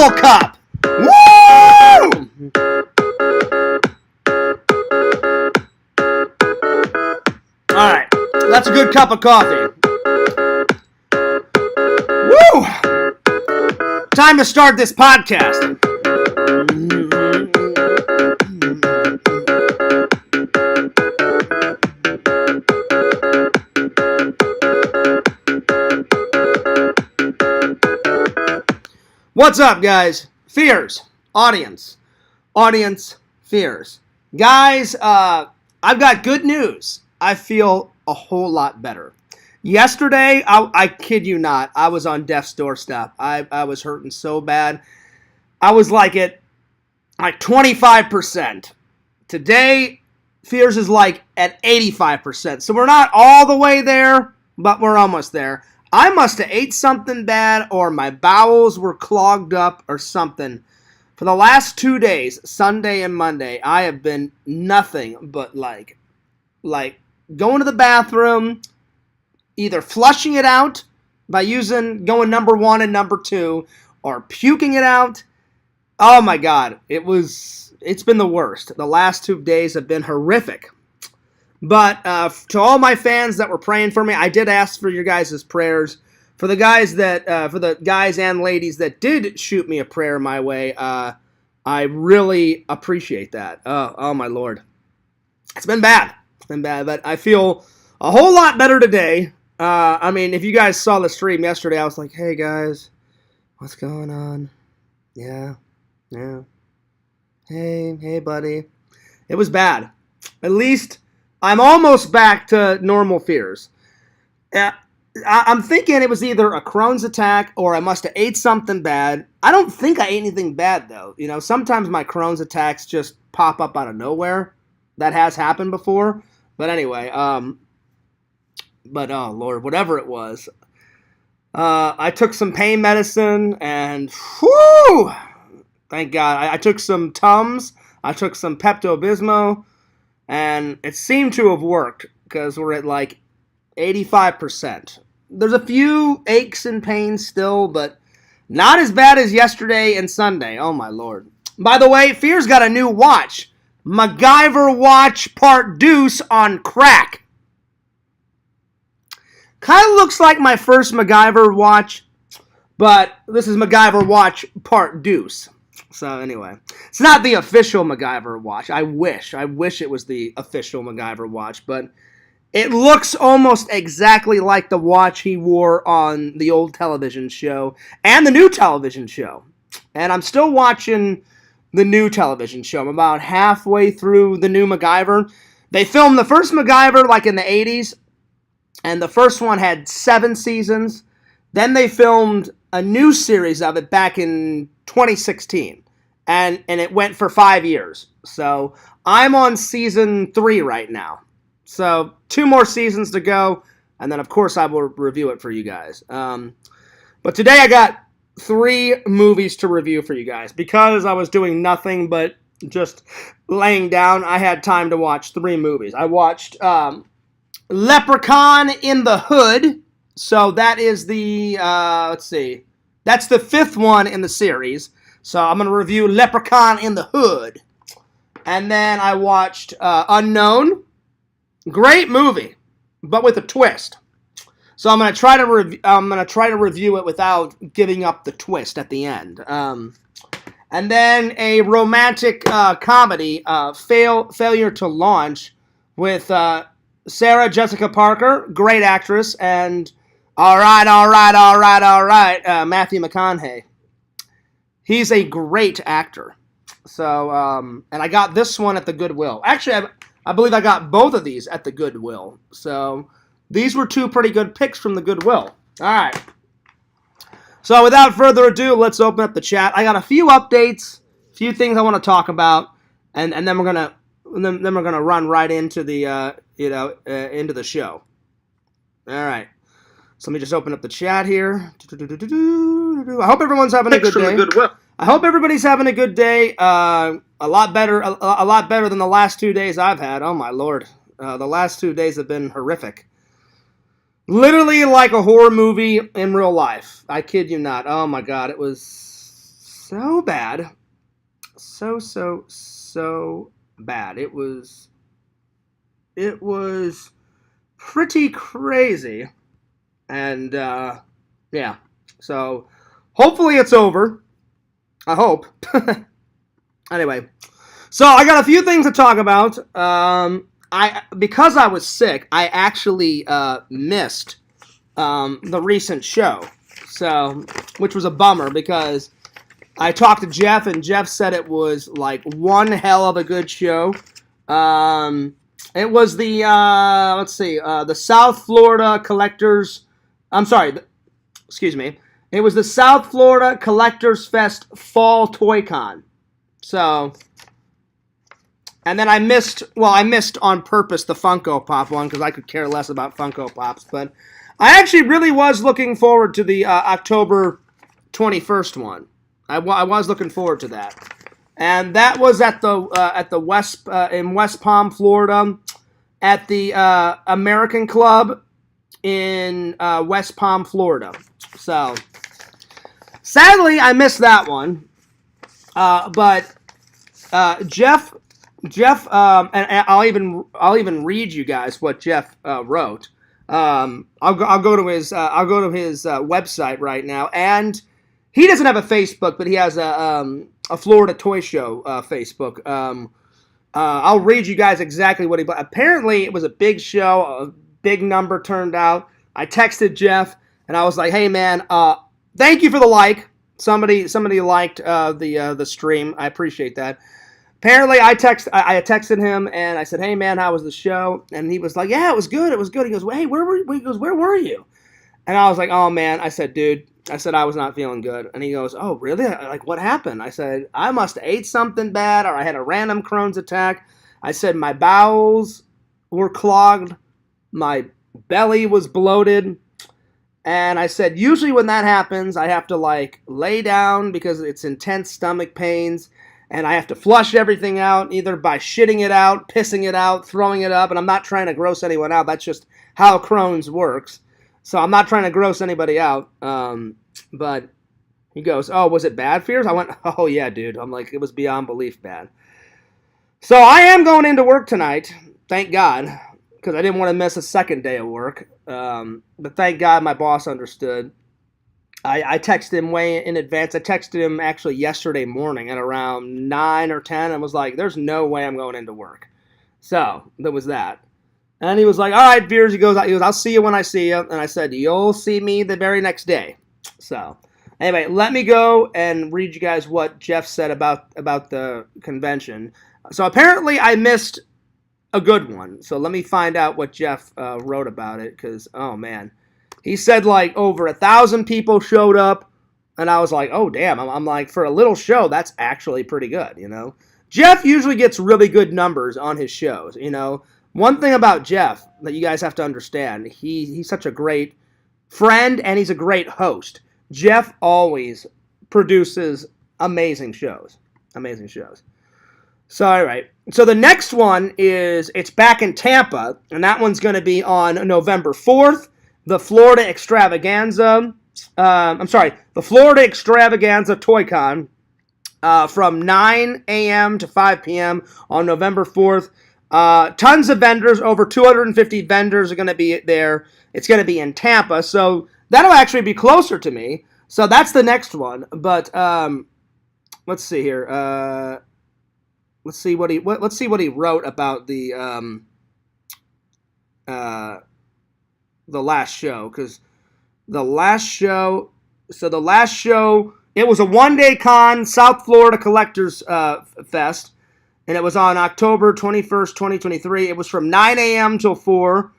double cup. Woo! All right, that's a good cup of coffee. Woo! Time to start this podcast. What's up, guys? Fears. Audience, fears. Guys, I've got good news. I feel a whole lot better. Yesterday, I kid you not, I was on death's doorstep. I was hurting so bad. I was at 25%. Today, fears is at 85%. So we're not all the way there, but we're almost there. I must have ate something bad, or my bowels were clogged up or something. For the last 2 days, Sunday and Monday, I have been nothing but like going to the bathroom, either flushing it out by going number 1 and number 2, or puking it out. Oh my God, it's been the worst. The last 2 days have been horrific. But to all my fans that were praying for me, I did ask for your guys' prayers. For the guys and ladies that did shoot me a prayer my way, I really appreciate that. Oh my Lord, it's been bad. But I feel a whole lot better today. If you guys saw the stream yesterday, I was like, "Hey guys, what's going on? Yeah. Hey, buddy." It was bad. At least I'm almost back to normal fears. I'm thinking it was either a Crohn's attack or I must have ate something bad. I don't think I ate anything bad, though. Sometimes my Crohn's attacks just pop up out of nowhere. That has happened before. But anyway, oh Lord, whatever it was. I took some pain medicine and whoo! Thank God. I took some Tums. I took some Pepto-Bismol. And it seemed to have worked because we're at 85%. There's a few aches and pains still, but not as bad as yesterday and Sunday. Oh my Lord. By the way, Fear's got a new watch. MacGyver Watch Part Deuce on crack. Kind of looks like my first MacGyver watch, but this is MacGyver Watch Part Deuce. So anyway, it's not the official MacGyver watch. I wish it was the official MacGyver watch, but it looks almost exactly like the watch he wore on the old television show and the new television show. And I'm still watching the new television show. I'm about halfway through the new MacGyver. They filmed the first MacGyver in the 80s, and the first one had 7 seasons. Then they filmed a new series of it back in 2016. And it went for 5 years. So I'm on season 3 right now. So 2 more seasons to go. And then, of course, I will review it for you guys. But today I got 3 movies to review for you guys. Because I was doing nothing but just laying down, I had time to watch 3 movies. I watched Leprechaun in the Hood. So that is the, that's the 5th one in the series. So I'm going to review Leprechaun in the Hood. And then I watched Unknown. Great movie, but with a twist. So I'm going to try to review it without giving up the twist at the end. And then a romantic comedy, Failure to Launch, with Sarah Jessica Parker, great actress, and all right, Matthew McConaughey. He's a great actor. So, and I got this one at the Goodwill. Actually, I believe I got both of these at the Goodwill. So, these were 2 pretty good picks from the Goodwill. All right. So, without further ado, let's open up the chat. I got a few updates, a few things I want to talk about, and then we're gonna run right into the into the show. All right. So let me just open up the chat here. I hope everyone's having a good day. I hope everybody's having a good day. A lot better than the last 2 days I've had. Oh my Lord, the last 2 days have been horrific. Literally like a horror movie in real life. I kid you not. Oh my God, it was so bad. So bad. It was pretty crazy. And yeah. So hopefully it's over. I hope. Anyway, so I got a few things to talk about. Because I was sick, I actually missed the recent show. So, which was a bummer because I talked to Jeff, and Jeff said it was like one hell of a good show. It was the the South Florida Collectors. I'm sorry, excuse me. It was the South Florida Collectors Fest Fall Toy Con. So, and then I missed on purpose the Funko Pop one because I could care less about Funko Pops. But I actually really was looking forward to the October 21st one. I was looking forward to that, and that was at the in West Palm, Florida, at the American Club in West Palm, Florida. So, sadly, I missed that one. But Jeff, and I'll even read you guys what Jeff wrote. I'll go to his website right now, and he doesn't have a Facebook, but he has a Florida Toy Show Facebook. I'll read you guys exactly what he. Apparently, it was a big show. A big number turned out. I texted Jeff, and I was like, "Hey, man, thank you for the like. Somebody liked the stream. I appreciate that." Apparently, I texted him, and I said, "Hey, man, how was the show?" And he was like, "Yeah, it was good. It was good." He goes, "Hey, where were you?" He goes, "Where were you?" And I was like, "Oh, man." I said, "Dude," I said, "I was not feeling good." And he goes, "Oh, really? Like, what happened?" I said, "I must have ate something bad, or I had a random Crohn's attack." I said, "My bowels were clogged. My belly was bloated." And I said, usually when that happens, I have to, like, lay down because it's intense stomach pains. And I have to flush everything out, either by shitting it out, pissing it out, throwing it up. And I'm not trying to gross anyone out. That's just how Crohn's works. So I'm not trying to gross anybody out. But he goes, "Oh, was it bad, Fears?" I went, "Oh, yeah, dude." I'm like, it was beyond belief bad. So I am going into work tonight, thank God, because I didn't want to miss a second day of work. But thank God my boss understood. I texted him way in advance. I texted him actually yesterday morning at around 9 or 10 and was like, "There's no way I'm going into work." So there was that. And he was like, "All right, Beers." He goes, "I'll see you when I see you." And I said, "You'll see me the very next day." So anyway, let me go and read you guys what Jeff said about the convention. So apparently I missed a good one. So let me find out what Jeff wrote about it, because, oh, man. He said, like, over 1,000 people showed up, and I was like, oh, damn. I'm like, for a little show, that's actually pretty good, you know? Jeff usually gets really good numbers on his shows, you know? One thing about Jeff that you guys have to understand, he's such a great friend, and he's a great host. Jeff always produces amazing shows. Amazing shows. So, all right. So the next one it's back in Tampa, and that one's going to be on November 4th. The Florida Extravaganza. The Florida Extravaganza Toy Con from 9 a.m. to 5 p.m. on November 4th. Tons of vendors, over 250 vendors are going to be there. It's going to be in Tampa, so that'll actually be closer to me. So that's the next one. But let's see here. Let's see what he wrote about the last show, because the last show. So the last show, it was a one-day con, South Florida Collectors Fest, and it was on October 21st, 2023. It was from 9 a.m. till 4.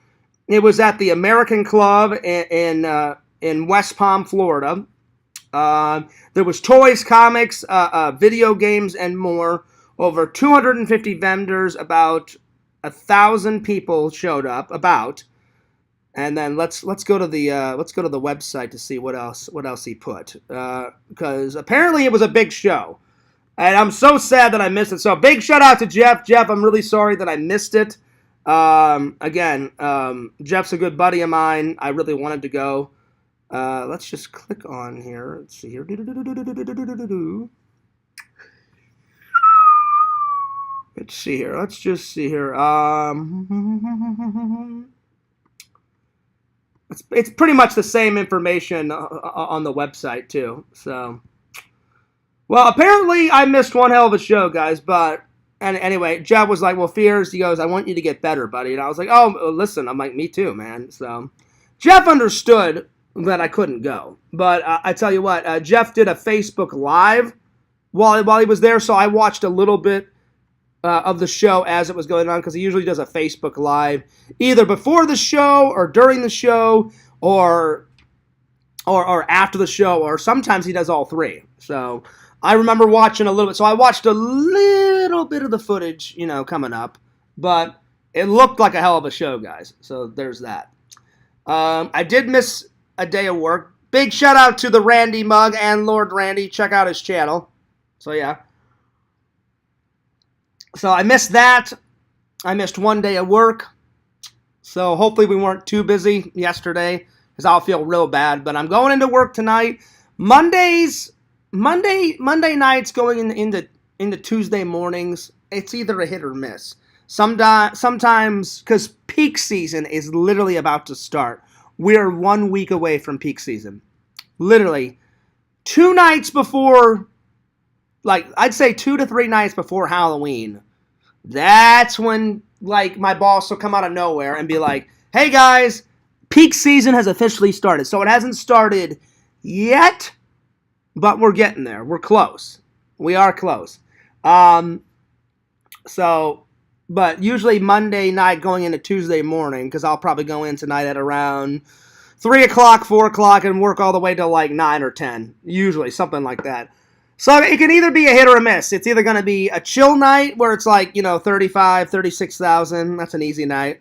It was at the American Club in West Palm, Florida. There was toys, comics, video games, and more. Over 250 vendors, about 1,000 people showed up. And then let's go to the website to see what else he put, because apparently it was a big show, and I'm so sad that I missed it. So big shout out to Jeff. Jeff, I'm really sorry that I missed it. Again, Jeff's a good buddy of mine. I really wanted to go. Let's just click on here. Let's see here. Let's see here. Let's just see here. It's pretty much the same information on the website too. So, well, apparently I missed one hell of a show, guys. But and anyway, Jeff was like, "Well, Fears," he goes, "I want you to get better, buddy." And I was like, "Oh, listen," I'm like, "Me too, man." So Jeff understood that I couldn't go, but I tell you what, Jeff did a Facebook Live while he was there, so I watched a little bit of the show as it was going on, because he usually does a Facebook Live either before the show or during the show or after the show, or sometimes he does all three. So I remember watching a little bit. So I watched a little bit of the footage, coming up, but it looked like a hell of a show, guys. So there's that. I did miss a day of work. Big shout out to the Randy Mug and Lord Randy. Check out his channel. So yeah. So I missed that. I missed one day of work. So hopefully we weren't too busy yesterday, because I'll feel real bad. But I'm going into work tonight. Monday nights going into Tuesday mornings, it's either a hit or miss. Sometimes, because peak season is literally about to start. We're 1 week away from peak season. Literally 2 nights before, like, I'd say 2 to 3 nights before Halloween. That's when, like, my boss will come out of nowhere and be like, "Hey guys, peak season has officially started." So it hasn't started yet, but we're getting there. We're close. We are close. But usually Monday night going into Tuesday morning, because I'll probably go in tonight at around 3 o'clock, 4 o'clock, and work all the way till like 9 or 10. Usually, something like that. So it can either be a hit or a miss. It's either going to be a chill night where it's like, 35, 36,000. That's an easy night.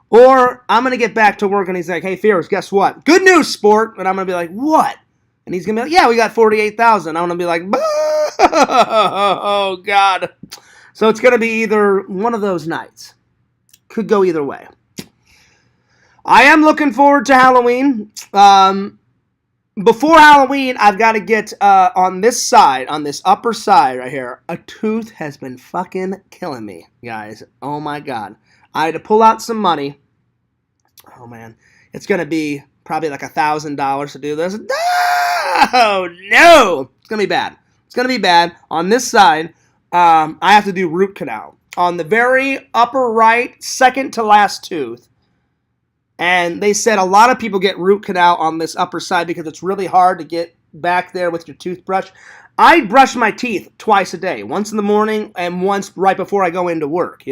Or I'm going to get back to work and he's like, "Hey, Fears, guess what? Good news, sport." And I'm going to be like, "What?" And he's going to be like, "Yeah, we got 48,000. I'm going to be like, "Oh, God." So it's going to be either one of those nights. Could go either way. I am looking forward to Halloween. Before Halloween, I've got to get on this side, on this upper side right here, a tooth has been fucking killing me, guys. Oh my God. I had to pull out some money. Oh man. It's going to be probably like $1,000 to do this. No! It's going to be bad. It's going to be bad. On this side, I have to do root canal. On the very upper right, second to last tooth. And they said a lot of people get root canal on this upper side because it's really hard to get back there with your toothbrush. I brush my teeth twice a day, once in the morning and once right before I go into work,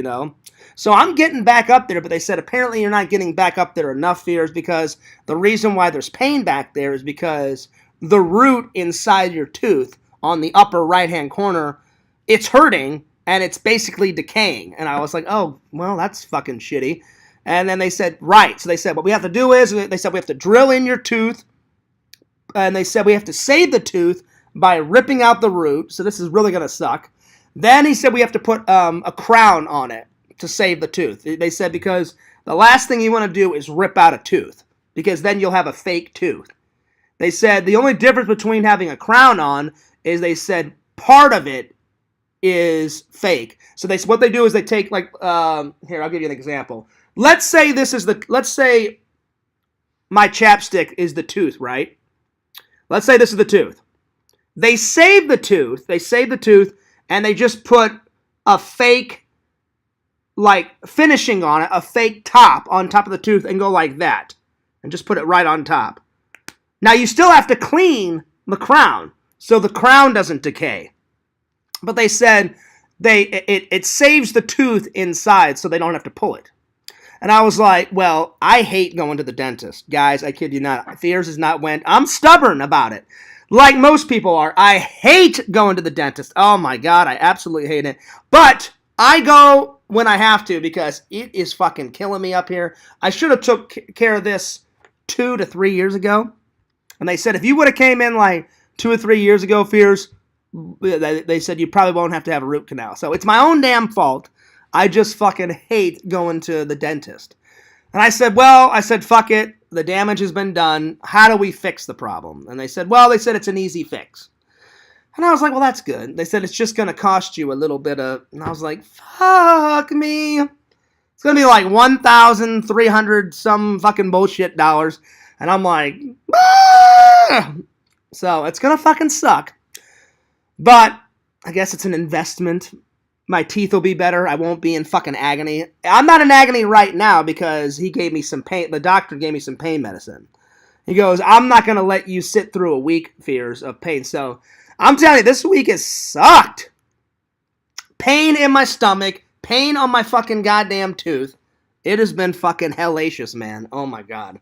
So I'm getting back up there, but they said apparently you're not getting back up there enough, Fears, because the reason why there's pain back there is because the root inside your tooth on the upper right-hand corner, it's hurting and it's basically decaying. And I was like, "Oh, well, that's fucking shitty." And then they said, right. So they said, what we have to do is, they said we have to drill in your tooth. And they said we have to save the tooth by ripping out the root. So this is really going to suck. Then he said we have to put a crown on it to save the tooth. They said because the last thing you want to do is rip out a tooth, because then you'll have a fake tooth. They said the only difference between having a crown on is, they said, part of it is fake. So what they do is they take, like, here, I'll give you an example. Let's say my chapstick is the tooth, right? Let's say this is the tooth. They save the tooth, and they just put a fake, like, finishing on it, a fake top on top of the tooth, and go like that. And just put it right on top. Now, you still have to clean the crown, so the crown doesn't decay. But they said it saves the tooth inside, so they don't have to pull it. And I was like, well, I hate going to the dentist. Guys, I kid you not. Fears is not went. I'm stubborn about it. Like most people are. I hate going to the dentist. Oh my God, I absolutely hate it. But I go when I have to, because it is fucking killing me up here. I should have took care of this 2 to 3 years ago. And they said if you would have came in like 2 or 3 years ago, Fears, they said you probably won't have to have a root canal. So it's my own damn fault. I just fucking hate going to the dentist. And I said, fuck it. The damage has been done. How do we fix the problem? And they said, well, it's an easy fix. And I was like, well, that's good. They said, it's just going to cost you a little bit of... And I was like, fuck me. It's going to be like 1,300 some fucking bullshit dollars. And I'm like, ah! So it's going to fucking suck. But I guess it's an investment. My teeth will be better. I won't be in fucking agony. I'm not in agony right now because he gave me some pain. The doctor gave me some pain medicine. He goes, I'm not going to let you sit through a week, Fears, of pain. So I'm telling you, this week has sucked. Pain in my stomach. Pain on my fucking goddamn tooth. It has been fucking hellacious, man. Oh my God.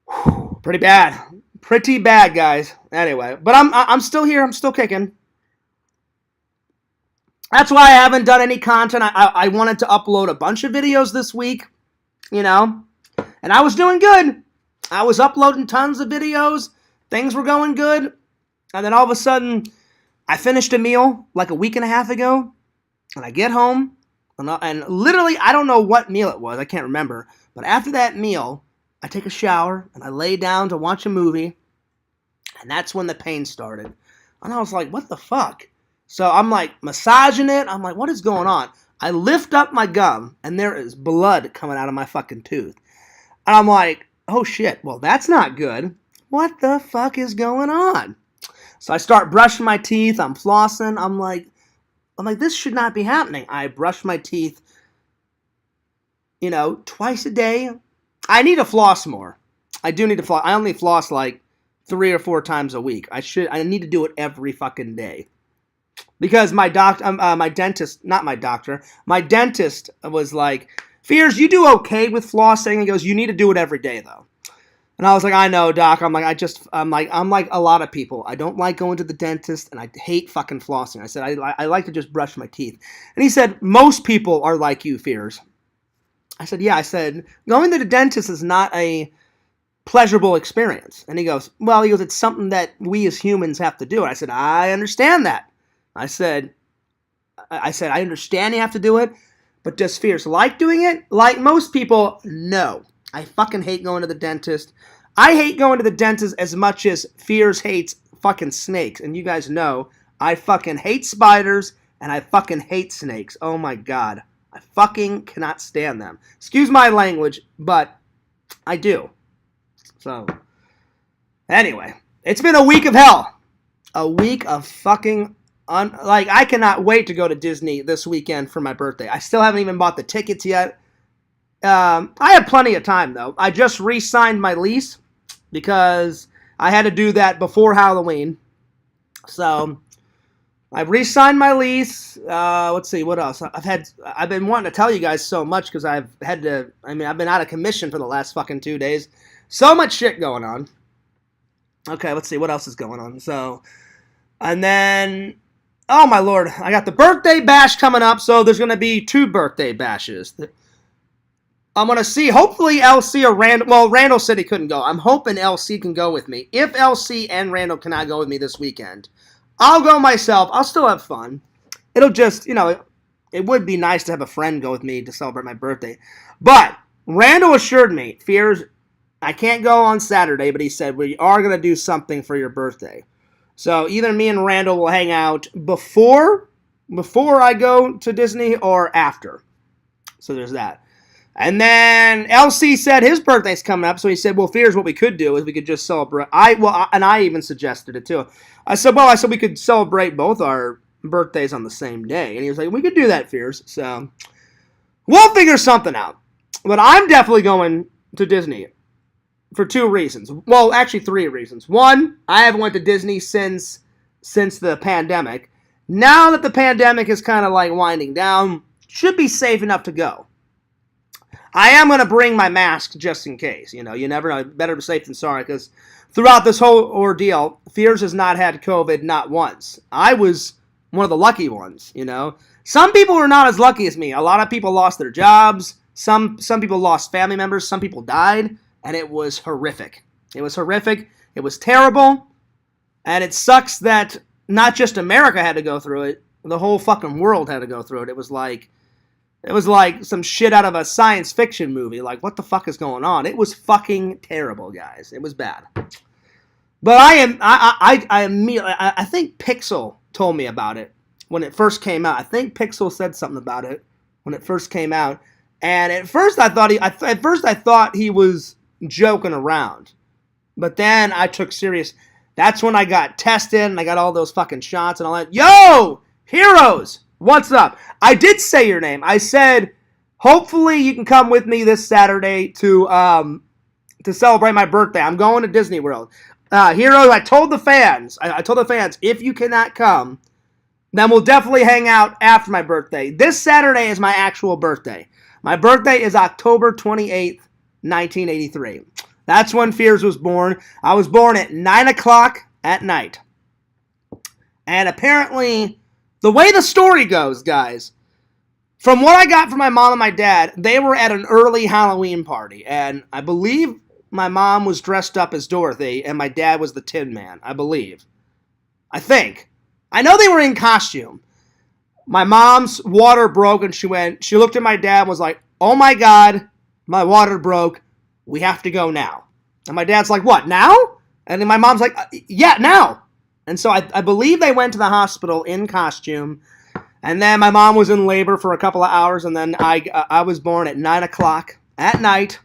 Whew, pretty bad. Pretty bad, guys. Anyway, but I'm still here. I'm still kicking. That's why I haven't done any content. I wanted to upload a bunch of videos this week, you know, and I was doing good. I was uploading tons of videos. Things were going good. And then all of a sudden, I finished a meal like a week and a half ago, and I get home, and literally, I don't know what meal it was. I can't remember. But after that meal, I take a shower, and I lay down to watch a movie, and that's when the pain started. And I was like, what the fuck? So I'm like massaging it. I'm like, what is going on? I lift up my gum and there is blood coming out of my fucking tooth. And I'm like, oh shit, well that's not good. What the fuck is going on? So I start brushing my teeth. I'm flossing. I'm like, this should not be happening. I brush my teeth, you know, twice a day. I need to floss more. I do need to floss. I only floss like 3 or 4 times a week. I need to do it every fucking day. Because my dentist was like, Fears, you do okay with flossing? He goes, you need to do it every day though. And I was like, I know, doc. I'm like a lot of people. I don't like going to the dentist and I hate fucking flossing. I said, I like to just brush my teeth. And he said, most people are like you, Fears. I said, yeah. I said, going to the dentist is not a pleasurable experience. And he goes, it's something that we as humans have to do. And I said, I understand that. I said, I understand you have to do it, but does Fears like doing it? Like most people, no. I fucking hate going to the dentist. I hate going to the dentist as much as Fears hates fucking snakes. And you guys know, I fucking hate spiders and I fucking hate snakes. Oh my God. I fucking cannot stand them. Excuse my language, but I do. So, anyway, it's been a week of hell. A week of fucking I cannot wait to go to Disney this weekend for my birthday. I still haven't even bought the tickets yet. I have plenty of time, though. I just re-signed my lease because I had to do that before Halloween. So, I've re-signed my lease. Let's see, what else? I've been wanting to tell you guys so much because I've been out of commission for the last fucking 2 days. So much shit going on. Okay, let's see, what else is going on? So, and then... Oh, my Lord. I got the birthday bash coming up, so there's going to be 2 birthday bashes. I'm going to see, hopefully, LC or Randall. Well, Randall said he couldn't go. I'm hoping LC can go with me. If LC and Randall cannot go with me this weekend, I'll go myself. I'll still have fun. It'll just, it would be nice to have a friend go with me to celebrate my birthday. But Randall assured me, Fears, I can't go on Saturday, but he said, we are going to do something for your birthday. So either me and Randall will hang out before I go to Disney or after. So there's that. And then LC said his birthday's coming up, so he said, well, Fears, what we could do is we could just celebrate. And I even suggested it too. I said we could celebrate both our birthdays on the same day. And he was like, we could do that, Fears. So we'll figure something out. But I'm definitely going to Disney. For 2 reasons. Well, actually 3 reasons. 1, I haven't went to Disney since the pandemic. Now that the pandemic is kind of like winding down, should be safe enough to go. I am going to bring my mask just in case. You never know. Better be safe than sorry, because throughout this whole ordeal, Fears has not had COVID not once. I was one of the lucky ones, Some people were not as lucky as me. A lot of people lost their jobs. Some people lost family members. Some people died. And it was horrific. It was horrific. It was terrible. And it sucks that not just America had to go through it. The whole fucking world had to go through it. It was like, It was like some shit out of a science fiction movie. Like, what the fuck is going on? It was fucking terrible, guys. It was bad. But I think Pixel told me about it when it first came out. I think Pixel said something about it when it first came out. And at first I thought he was joking around. But then I took serious. That's when I got tested and I got all those fucking shots and all that. Yo, heroes, what's up? I did say your name. I said, hopefully you can come with me this Saturday to celebrate my birthday. I'm going to Disney World. Heroes, I told the fans, if you cannot come, then we'll definitely hang out after my birthday. This Saturday is my actual birthday. My birthday is October 28th, 1983. That's when Fears was born. I was born at 9 o'clock at night. And apparently, the way the story goes, guys, from what I got from my mom and my dad, they were at an early Halloween party. And I believe my mom was dressed up as Dorothy and my dad was the Tin Man, I believe. I think. I know they were in costume. My mom's water broke and she looked at my dad and was like, oh my God, my water broke. We have to go now. And my dad's like, what, now? And then my mom's like, yeah, now. And so I believe they went to the hospital in costume. And then my mom was in labor for a couple of hours. And then I was born at 9 o'clock at night,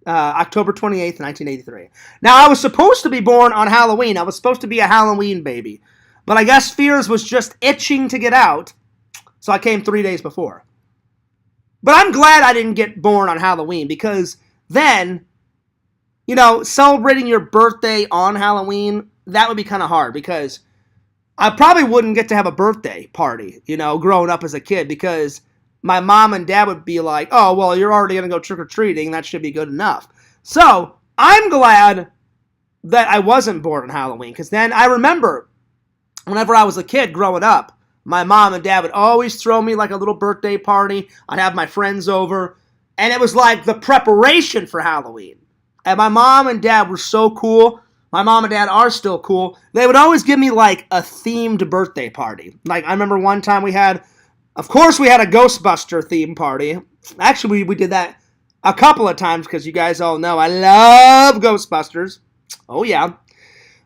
October 28th, 1983. Now, I was supposed to be born on Halloween. I was supposed to be a Halloween baby. But I guess Fears was just itching to get out. So I came 3 days before. But I'm glad I didn't get born on Halloween because then, you know, celebrating your birthday on Halloween, that would be kind of hard because I probably wouldn't get to have a birthday party, you know, growing up as a kid because my mom and dad would be like, oh, well, you're already going to go trick-or-treating. That should be good enough. So I'm glad that I wasn't born on Halloween because then I remember whenever I was a kid growing up, my mom and dad would always throw me like a little birthday party. I'd have my friends over. And it was like the preparation for Halloween. And my mom and dad were so cool. My mom and dad are still cool. They would always give me like a themed birthday party. Like I remember one time we had a Ghostbuster theme party. Actually, we did that a couple of times because you guys all know I love Ghostbusters. Oh yeah.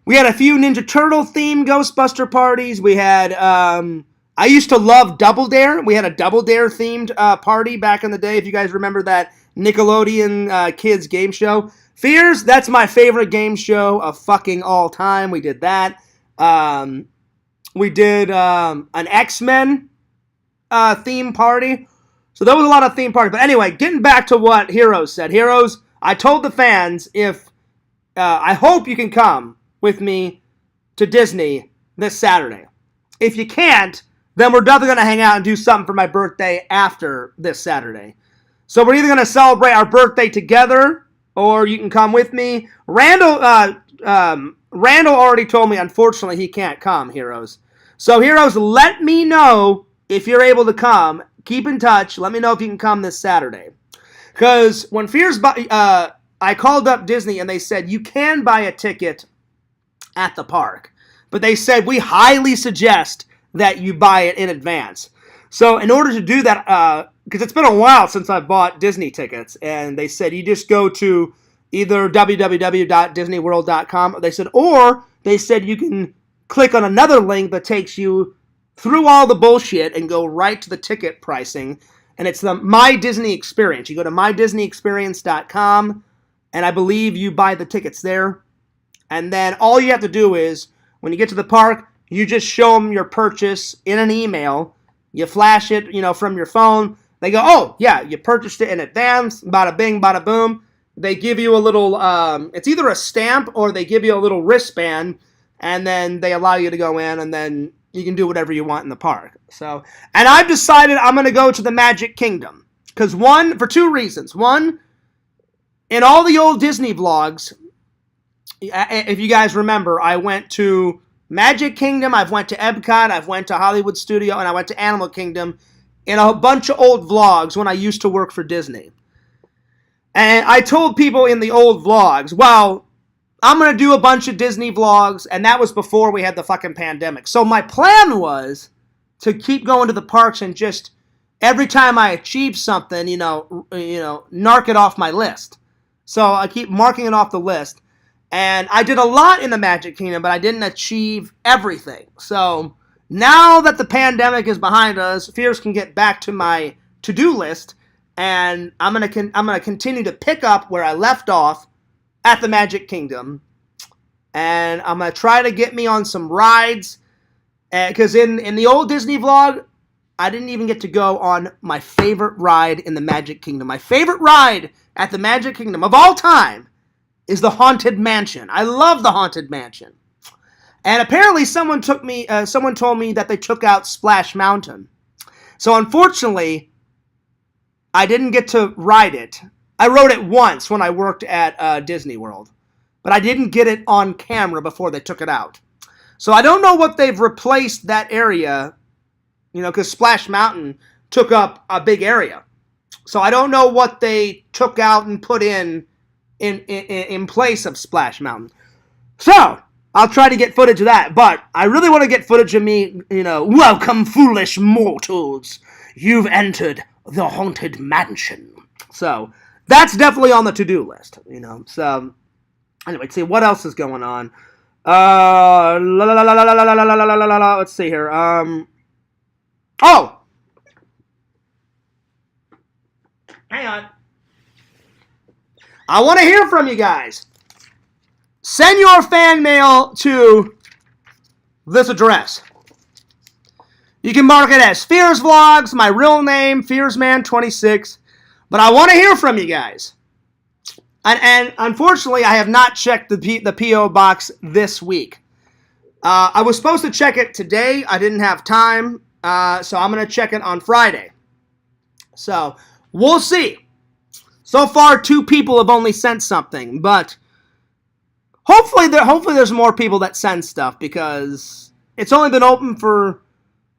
We had a few Ninja Turtle themed Ghostbuster parties. We had, I used to love Double Dare. We had a Double Dare themed party back in the day, if you guys remember that Nickelodeon kids game show. Fears, that's my favorite game show of fucking all time. We did that. We did an X-Men theme party. So there was a lot of theme parties. But anyway, getting back to what Heroes said. Heroes, I told the fans I hope you can come with me to Disney this Saturday. If you can't, then we're definitely going to hang out and do something for my birthday after this Saturday. So we're either going to celebrate our birthday together, or you can come with me. Randall already told me, unfortunately, he can't come, Heroes. So, Heroes, let me know if you're able to come. Keep in touch. Let me know if you can come this Saturday. Because when I called up Disney and they said, you can buy a ticket at the park. But they said, we highly suggest that you buy it in advance. So in order to do that, because it's been a while since I bought Disney tickets, and they said you just go to either www.disneyworld.com, or they said you can click on another link that takes you through all the bullshit and go right to the ticket pricing, and it's the My Disney Experience. You go to mydisneyexperience.com, and I believe you buy the tickets there. And then all you have to do is, when you get to the park, you just show them your purchase in an email. You flash it, from your phone. They go, oh, yeah, you purchased it in advance. Bada bing, bada boom. They give you a little, it's either a stamp or they give you a little wristband. And then they allow you to go in, and then you can do whatever you want in the park. So, and I've decided I'm going to go to the Magic Kingdom. For two reasons. One, in all the old Disney vlogs, if you guys remember, I went to Magic Kingdom, I've went to Epcot, I've went to Hollywood Studio, and I went to Animal Kingdom in a bunch of old vlogs when I used to work for Disney. And I told people in the old vlogs, well, I'm going to do a bunch of Disney vlogs, and that was before we had the fucking pandemic. So my plan was to keep going to the parks and just every time I achieve something, narc it off my list. So I keep marking it off the list. And I did a lot in the Magic Kingdom, but I didn't achieve everything. So now that the pandemic is behind us, Fears can get back to my to-do list, and I'm gonna continue to pick up where I left off at the Magic Kingdom, and I'm gonna try to get me on some rides. Because in the old Disney vlog, I didn't even get to go on my favorite ride in the Magic Kingdom. My favorite ride at the Magic Kingdom of all time is the Haunted Mansion. I love the Haunted Mansion. And apparently someone told me that they took out Splash Mountain. So unfortunately, I didn't get to ride it. I rode it once when I worked at Disney World. But I didn't get it on camera before they took it out. So I don't know what they've replaced that area, because Splash Mountain took up a big area. So I don't know what they took out and put in place of Splash Mountain. So I'll try to get footage of that, but I really want to get footage of me, welcome foolish mortals. You've entered the Haunted Mansion. So that's definitely on the to-do list, So anyway, let's see what else is going on. Let's see here. Oh! Hang on. I want to hear from you guys. Send your fan mail to this address. You can mark it as Fears Vlogs, my real name, FearsMan26. But I want to hear from you guys. And unfortunately, I have not checked the P.O. box this week. I was supposed to check it today. I didn't have time. So I'm going to check it on Friday. So we'll see. So far, 2 people have only sent something, but hopefully there's more people that send stuff, because it's only been open for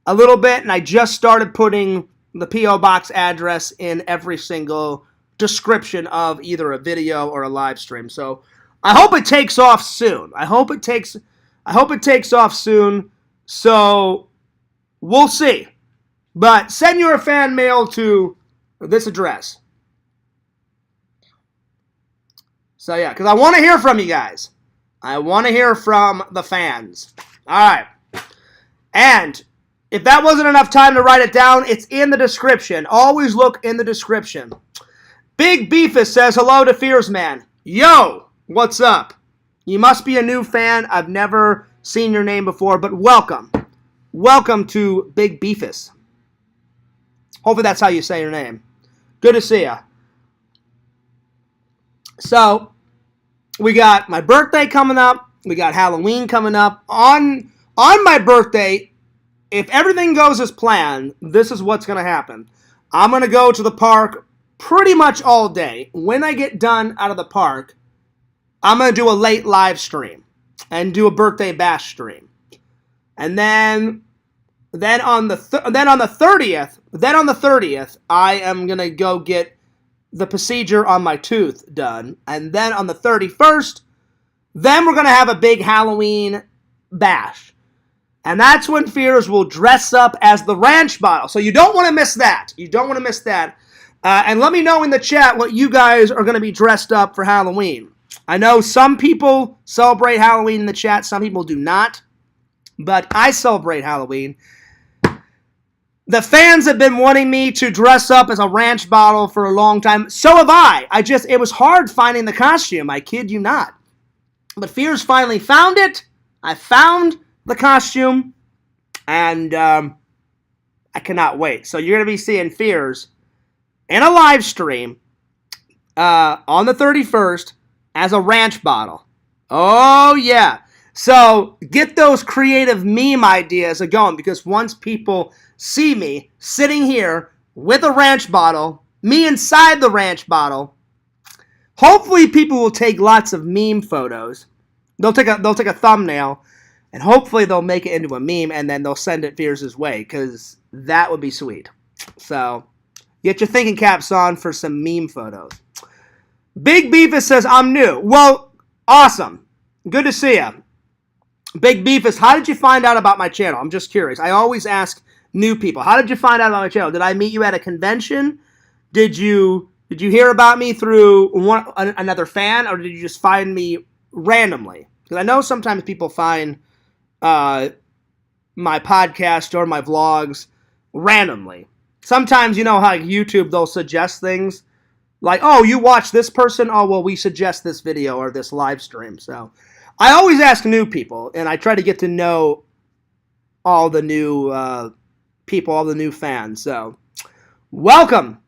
a little bit, and I just started putting the P.O. Box address in every single description of either a video or a live stream. So I hope it takes off soon. I hope it takes off soon. So we'll see. But send your fan mail to this address. So yeah, because I want to hear from you guys. I want to hear from the fans. All right. And if that wasn't enough time to write it down, it's in the description. Always look in the description. Big Beefus says hello to Fearsman. Yo, what's up? You must be a new fan. I've never seen your name before, but welcome. Welcome to Big Beefus. Hopefully that's how you say your name. Good to see ya. So, we got my birthday coming up. We got Halloween coming up. On my birthday, if everything goes as planned, this is what's going to happen. I'm going to go to the park pretty much all day. When I get done out of the park, I'm going to do a late live stream and do a birthday bash stream. And then on the 30th, I am going to go get the procedure on my tooth done. And then on the 31st, then we're going to have a big Halloween bash. And that's when Fears will dress up as the ranch bottle. So you don't want to miss that. You don't want to miss that. And let me know in the chat what you guys are going to be dressed up for Halloween. I know some people celebrate Halloween in the chat. Some people do not. But I celebrate Halloween. The fans have been wanting me to dress up as a ranch bottle for a long time. So have I. It was hard finding the costume. I kid you not. But Fears finally found it. I found the costume. And I cannot wait. So you're going to be seeing Fears in a live stream on the 31st as a ranch bottle. Oh, yeah. So get those creative meme ideas going, because once people see me sitting here with a ranch bottle, me inside the ranch bottle, hopefully people will take lots of meme photos. They'll take a thumbnail, and hopefully they'll make it into a meme, and then they'll send it Fears' way, because that would be sweet. So get your thinking caps on for some meme photos. Big Beefus says, I'm new. Well, awesome. Good to see ya. Big Beefus, how did you find out about my channel? I'm just curious. I always ask new people. How did you find out about my channel? Did I meet you at a convention? Did you hear about me through another fan, or did you just find me randomly? Because I know sometimes people find my podcast or my vlogs randomly. Sometimes, you know how YouTube, they'll suggest things like, oh, you watch this person? Oh, well, we suggest this video or this live stream. So I always ask new people, and I try to get to know all the new people, all the new fans. So welcome.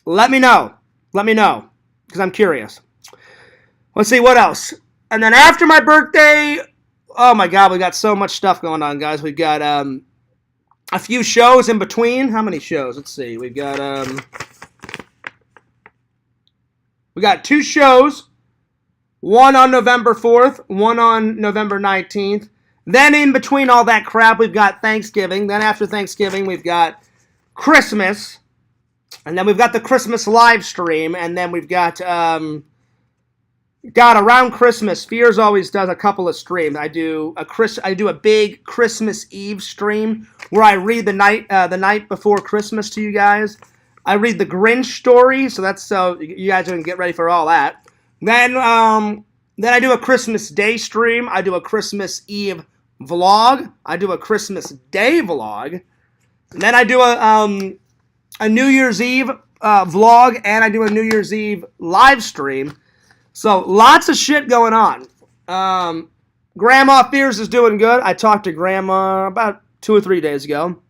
Let me know. Let me know, because I'm curious. Let's see, what else? And then after my birthday, oh my God, we got so much stuff going on, guys. We've got a few shows in between. How many shows? Let's see. We got 2 shows. One on November 4th, one on November 19th. Then in between all that crap, we've got Thanksgiving. Then after Thanksgiving, we've got Christmas. And then we've got the Christmas live stream. And then we've got around Christmas, Fears always does a couple of streams. I do a big Christmas Eve stream where I read the night before Christmas to you guys. I read the Grinch story, so that's so you guys can get ready for all that. Then I do a Christmas Day stream. I do a Christmas Eve vlog. I do a Christmas Day vlog. And then I do a New Year's Eve vlog, and I do a New Year's Eve live stream. So lots of shit going on. Grandma Fears is doing good. I talked to Grandma about 2 or 3 days ago.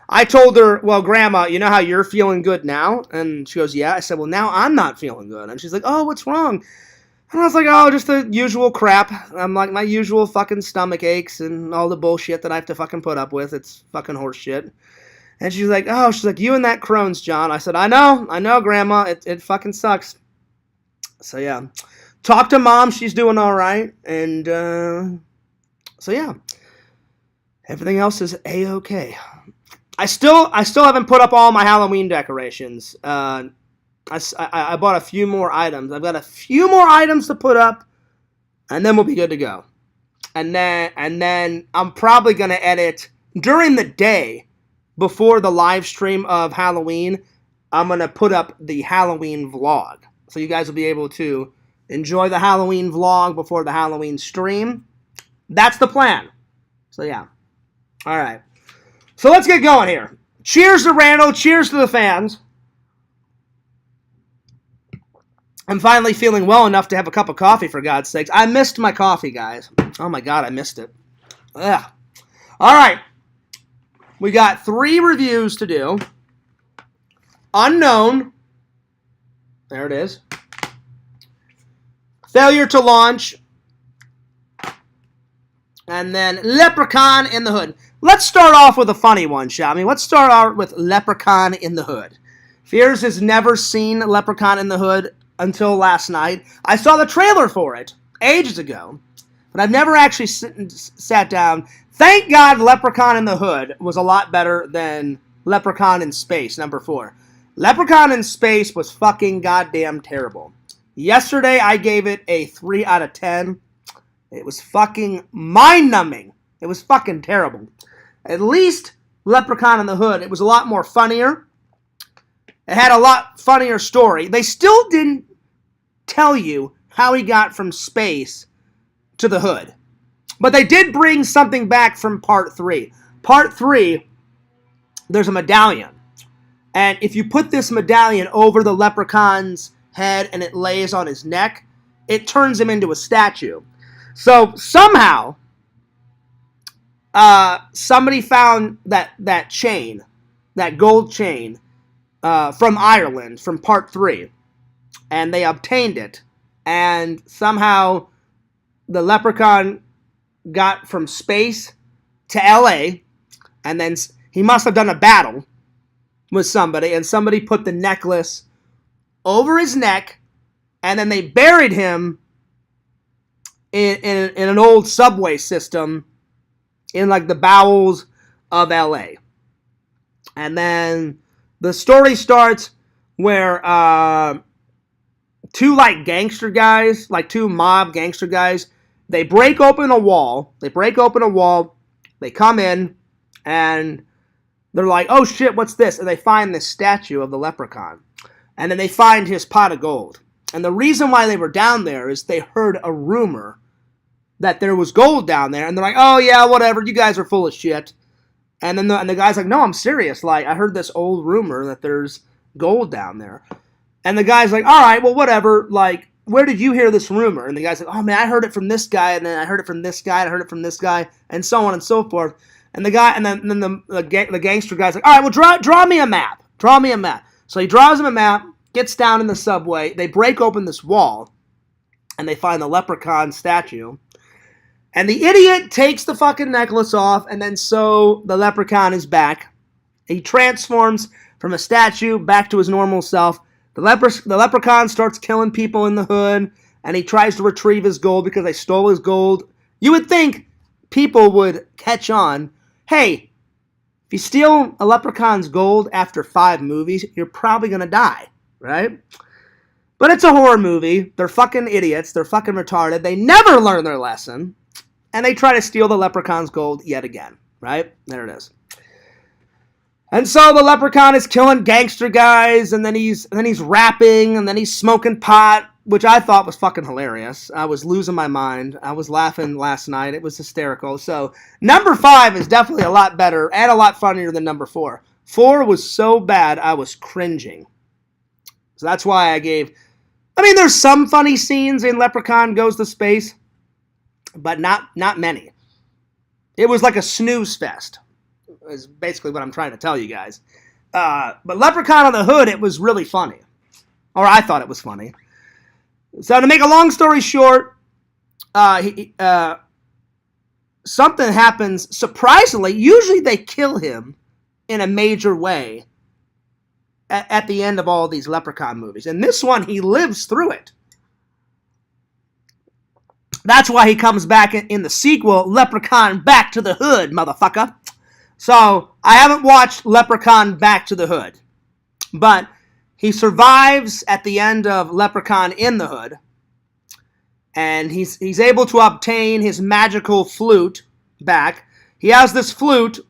I told her, well, Grandma, you know how you're feeling good now? And she goes, yeah. I said, well, now I'm not feeling good. And she's like, oh, what's wrong? And I was like, oh, just the usual crap. I'm like, my usual fucking stomach aches and all the bullshit that I have to fucking put up with. It's fucking horse shit. And she's like, you and that Crohn's, John. I said, I know, Grandma. It fucking sucks. So, yeah. Talk to Mom. She's doing all right. And, so, yeah. Everything else is A-okay. I still haven't put up all my Halloween decorations. I bought a few more items. I've got a few more items to put up, and then we'll be good to go. And then I'm probably going to edit during the day before the live stream of Halloween. I'm going to put up the Halloween vlog. So you guys will be able to enjoy the Halloween vlog before the Halloween stream. That's the plan. So yeah. All right. So let's get going here. Cheers to Randall. Cheers to the fans. I'm finally feeling well enough to have a cup of coffee, for God's sakes. I missed my coffee, guys. Oh my God, I missed it. Ugh. All right. We got 3 reviews to do. Unknown. There it is. Failure to launch. And then Leprechaun in the Hood. Let's start off with a funny one, shall we? Let's start out with Leprechaun in the Hood. Fears has never seen Leprechaun in the Hood until last night. I saw the trailer for it ages ago, but I've never actually sat down. Thank God Leprechaun in the Hood was a lot better than Leprechaun in Space, number 4. Leprechaun in Space was fucking goddamn terrible. Yesterday I gave it a 3 out of 10. It was fucking mind-numbing. It was fucking terrible. At least Leprechaun in the Hood, it was a lot more funnier. It had a lot funnier story. They still didn't tell you how he got from space to the hood. But they did bring something back from part 3. Part 3, there's a medallion. And if you put this medallion over the leprechaun's head and it lays on his neck, it turns him into a statue. So somehow, somebody found that chain, that gold chain, from Ireland, from part 3. And they obtained it. And somehow the leprechaun got from space to LA. And then he must have done a battle with somebody. And somebody put the necklace over his neck. And then they buried him in an old subway system in like the bowels of LA. And then the story starts where 2 like gangster guys, like 2 mob gangster guys, they break open a wall. They come in, and they're like, oh shit, what's this? And they find this statue of the leprechaun. And then they find his pot of gold. And the reason why they were down there is they heard a rumor that there was gold down there. And they're like, oh yeah, whatever, you guys are full of shit. And then the guy's like, no, I'm serious. Like, I heard this old rumor that there's gold down there. And the guy's like, all right, well, whatever. Like, where did you hear this rumor? And the guy's like, oh man, I heard it from this guy, and then I heard it from this guy, and I heard it from this guy, and so on and so forth. And the guy, and then the gangster guy's like, all right, well, draw me a map. Draw me a map. So he draws him a map, gets down in the subway. They break open this wall, and they find the leprechaun statue. And the idiot takes the fucking necklace off, and then so the leprechaun is back. He transforms from a statue back to his normal self. The leprechaun starts killing people in the hood, and he tries to retrieve his gold because they stole his gold. You would think people would catch on. Hey, if you steal a leprechaun's gold after 5 movies, you're probably going to die, right? But it's a horror movie. They're fucking idiots. They're fucking retarded. They never learn their lesson, and they try to steal the leprechaun's gold yet again, right? There it is. And so the leprechaun is killing gangster guys, and then he's rapping, and then he's smoking pot, which I thought was fucking hilarious. I was losing my mind. I was laughing last night. It was hysterical. So number 5 is definitely a lot better and a lot funnier than number 4. 4 was so bad I was cringing. So that's why I gave... I mean, there's some funny scenes in Leprechaun Goes to Space, but not many. It was like a snooze fest. Is basically what I'm trying to tell you guys. But Leprechaun on the Hood, it was really funny. Or I thought it was funny. So to make a long story short, something happens. Surprisingly, usually they kill him in a major way at the end of all these Leprechaun movies. And this one, he lives through it. That's why he comes back in the sequel, Leprechaun Back to the Hood, motherfucker. So, I haven't watched Leprechaun Back to the Hood, but he survives at the end of Leprechaun in the Hood, and he's able to obtain his magical flute back. He has this flute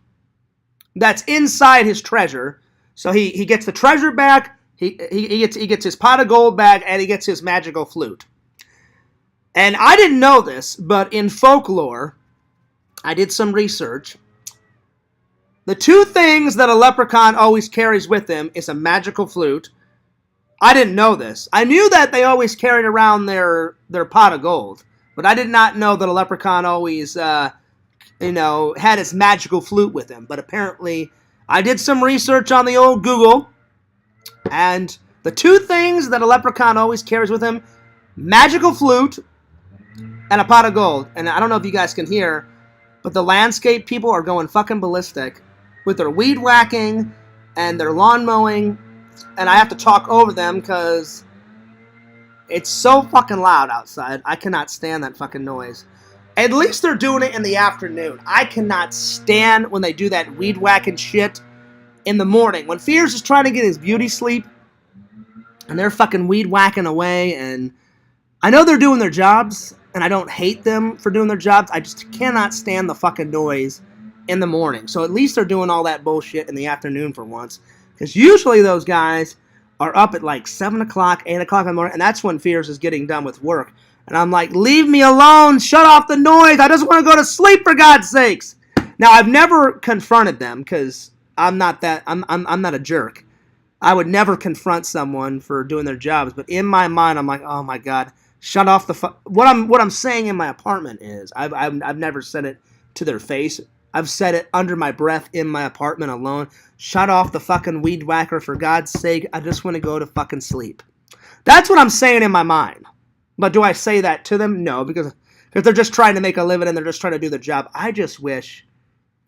that's inside his treasure, so he gets the treasure back, he gets his pot of gold back, and he gets his magical flute. And I didn't know this, but in folklore, I did some research. The 2 things that a leprechaun always carries with him is a magical flute. I didn't know this. I knew that they always carried around their pot of gold, but I did not know that a leprechaun always, had his magical flute with him. But apparently, I did some research on the old Google, and the 2 things that a leprechaun always carries with him, magical flute and a pot of gold. And I don't know if you guys can hear, but the landscape people are going fucking ballistic with their weed whacking and their lawn mowing, and I have to talk over them because it's so fucking loud outside. I cannot stand that fucking noise. At least they're doing it in the afternoon. I cannot stand when they do that weed whacking shit in the morning. When Fears is trying to get his beauty sleep, and they're fucking weed whacking away, and I know they're doing their jobs, and I don't hate them for doing their jobs. I just cannot stand the fucking noise in the morning. So at least they're doing all that bullshit in the afternoon for once. Because usually those guys are up at like 7 o'clock, 8 o'clock in the morning, and that's when Fears is getting done with work. And I'm like, leave me alone, shut off the noise, I just want to go to sleep for God's sakes. Now, I've never confronted them because I'm not a jerk. I would never confront someone for doing their jobs, but in my mind, I'm like, oh my God, shut off the what I'm saying in my apartment is, I've never said it to their face. I've said it under my breath in my apartment alone. Shut off the fucking weed whacker for God's sake. I just want to go to fucking sleep. That's what I'm saying in my mind. But do I say that to them? No, because they're just trying to make a living and they're just trying to do their job. I just wish.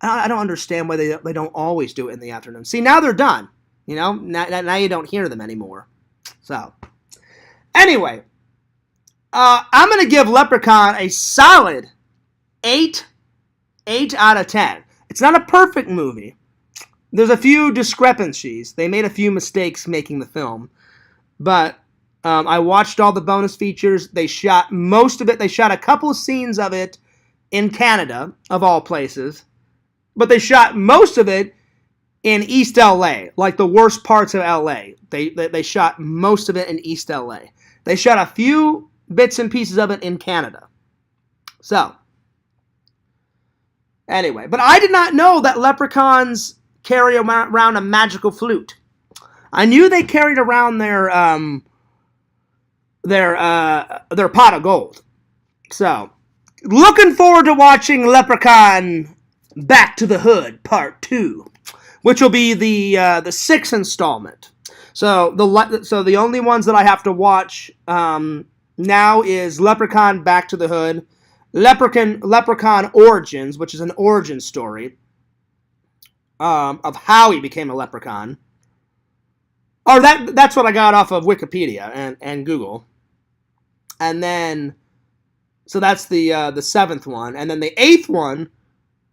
I don't understand why they don't always do it in the afternoon. See, now they're done. You know, now you don't hear them anymore. So, anyway, I'm going to give Leprechaun a solid 8 out of 10. It's not a perfect movie. There's a few discrepancies. They made a few mistakes making the film. But I watched all the bonus features. They shot most of it. They shot a couple of scenes of it in Canada, of all places. But they shot most of it in East LA, like the worst parts of LA. They shot most of it in East LA. They shot a few bits and pieces of it in Canada. So, anyway, but I did not know that leprechauns carry around a magical flute. I knew they carried around their pot of gold. So, looking forward to watching Leprechaun Back to the Hood Part 2, which will be the sixth installment. So the only ones that I have to watch now is Leprechaun Back to the Hood, Leprechaun Origins, which is an origin story of how he became a leprechaun. Or that's what I got off of Wikipedia and Google. And then, so that's the seventh one, and then the eighth one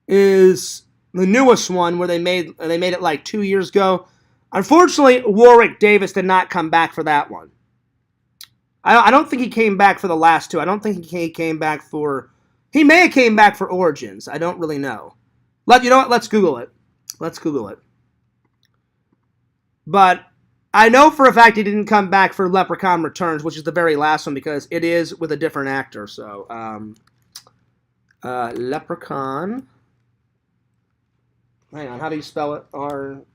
is the newest one where they made it like 2 years ago. Unfortunately, Warwick Davis did not come back for that one. I don't think he came back for the last two. I don't think he came back for... He may have came back for Origins. I don't really know. You know what? Let's Google it. Let's Google it. But I know for a fact he didn't come back for Leprechaun Returns, which is the very last one, because it is with a different actor. So, Leprechaun. Hang on, how do you spell it? R-Leprechaun.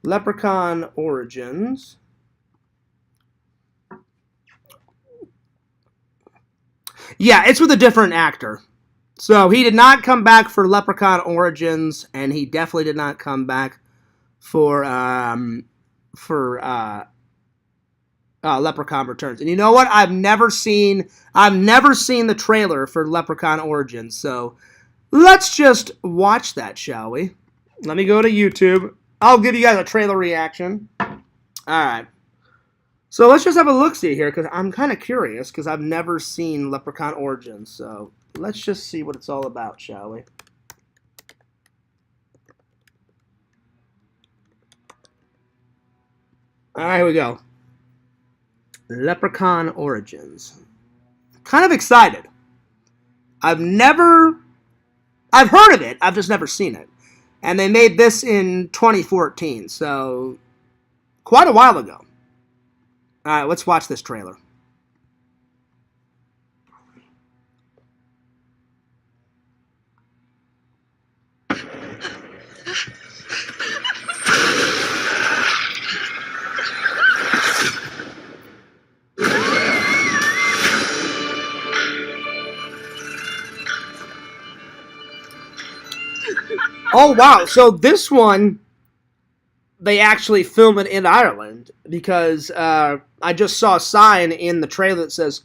Leprechaun Origins. Yeah, it's with a different actor. So he did not come back for Leprechaun Origins, and he definitely did not come back for Leprechaun Returns. And you know what? I've never seen the trailer for Leprechaun Origins. So let's just watch that, shall we? Let me go to YouTube. I'll give you guys a trailer reaction. All right. So let's just have a look-see here, because I'm kind of curious, because I've never seen Leprechaun Origins. So let's just see what it's all about, shall we? All right, here we go. Leprechaun Origins. Kind of excited. I've heard of it, I've just never seen it. And they made this in 2014, so quite a while ago. All right, let's watch this trailer. Oh, wow. So this one, they actually filmed it in Ireland, because I just saw a sign in the trailer that says,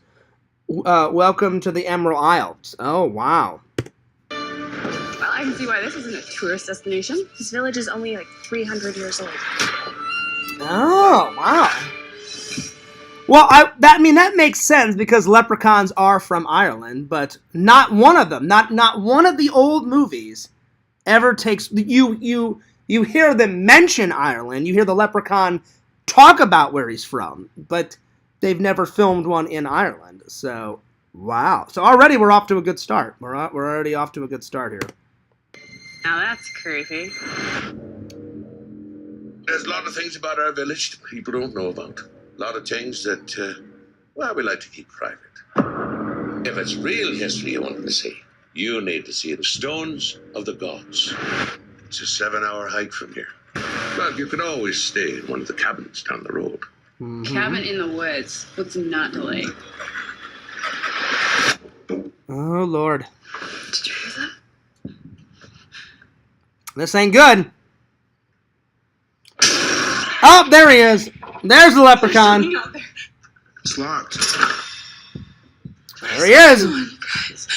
welcome to the Emerald Isles. Oh, wow. Well, I can see why this isn't a tourist destination. This village is only like 300 years old. Oh, wow. Well, that makes sense, because leprechauns are from Ireland, but not one of them, not one of the old movies ever takes... You hear them mention Ireland, you hear the leprechaun talk about where he's from, but they've never filmed one in Ireland. So, wow. So already we're off to a good start. We're already off to a good start here. Now that's creepy. There's a lot of things about our village that people don't know about. A lot of things that, we like to keep private. If it's real history you want to see, you need to see the Stones of the Gods. It's a 7-hour hike from here. But you can always stay in one of the cabins down the road. Mm-hmm. Cabin in the woods. Let's not delay. Oh, Lord. Did you hear that? This ain't good. Oh, there he is. There's the leprechaun. It's locked. There he is. Come on, guys.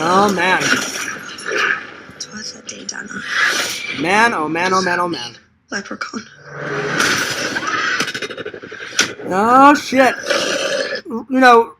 Oh, man. What's that day done? Man, oh, man, oh, man, oh, man. Leprechaun. Oh, shit. You know,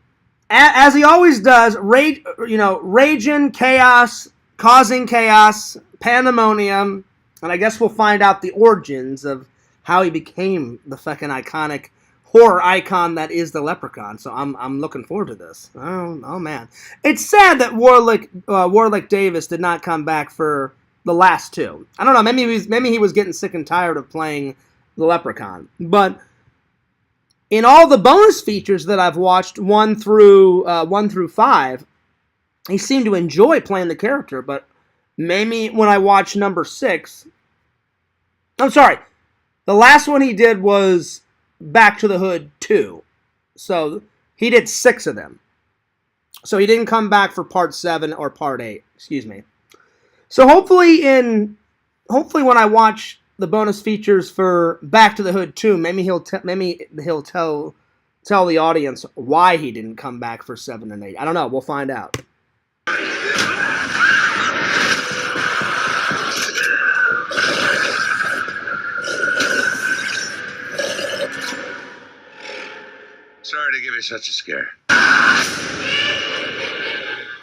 as he always does, raging chaos, causing chaos, pandemonium, and I guess we'll find out the origins of how he became the fucking iconic horror icon that is the Leprechaun. So I'm looking forward to this. Oh man, it's sad that Warwick Davis did not come back for the last two. I don't know. Maybe he was getting sick and tired of playing the Leprechaun. But in all the bonus features that I've watched, 1 through 5, he seemed to enjoy playing the character. But maybe when I watched number 6, I'm sorry, the last one he did was Back to the Hood 2. So he did 6 of them. So he didn't come back for part 7 or part 8. Excuse me. So hopefully when I watch the bonus features for Back to the Hood 2, maybe he'll tell the audience why he didn't come back for 7 and 8. I don't know. We'll find out. Sorry to give you such a scare.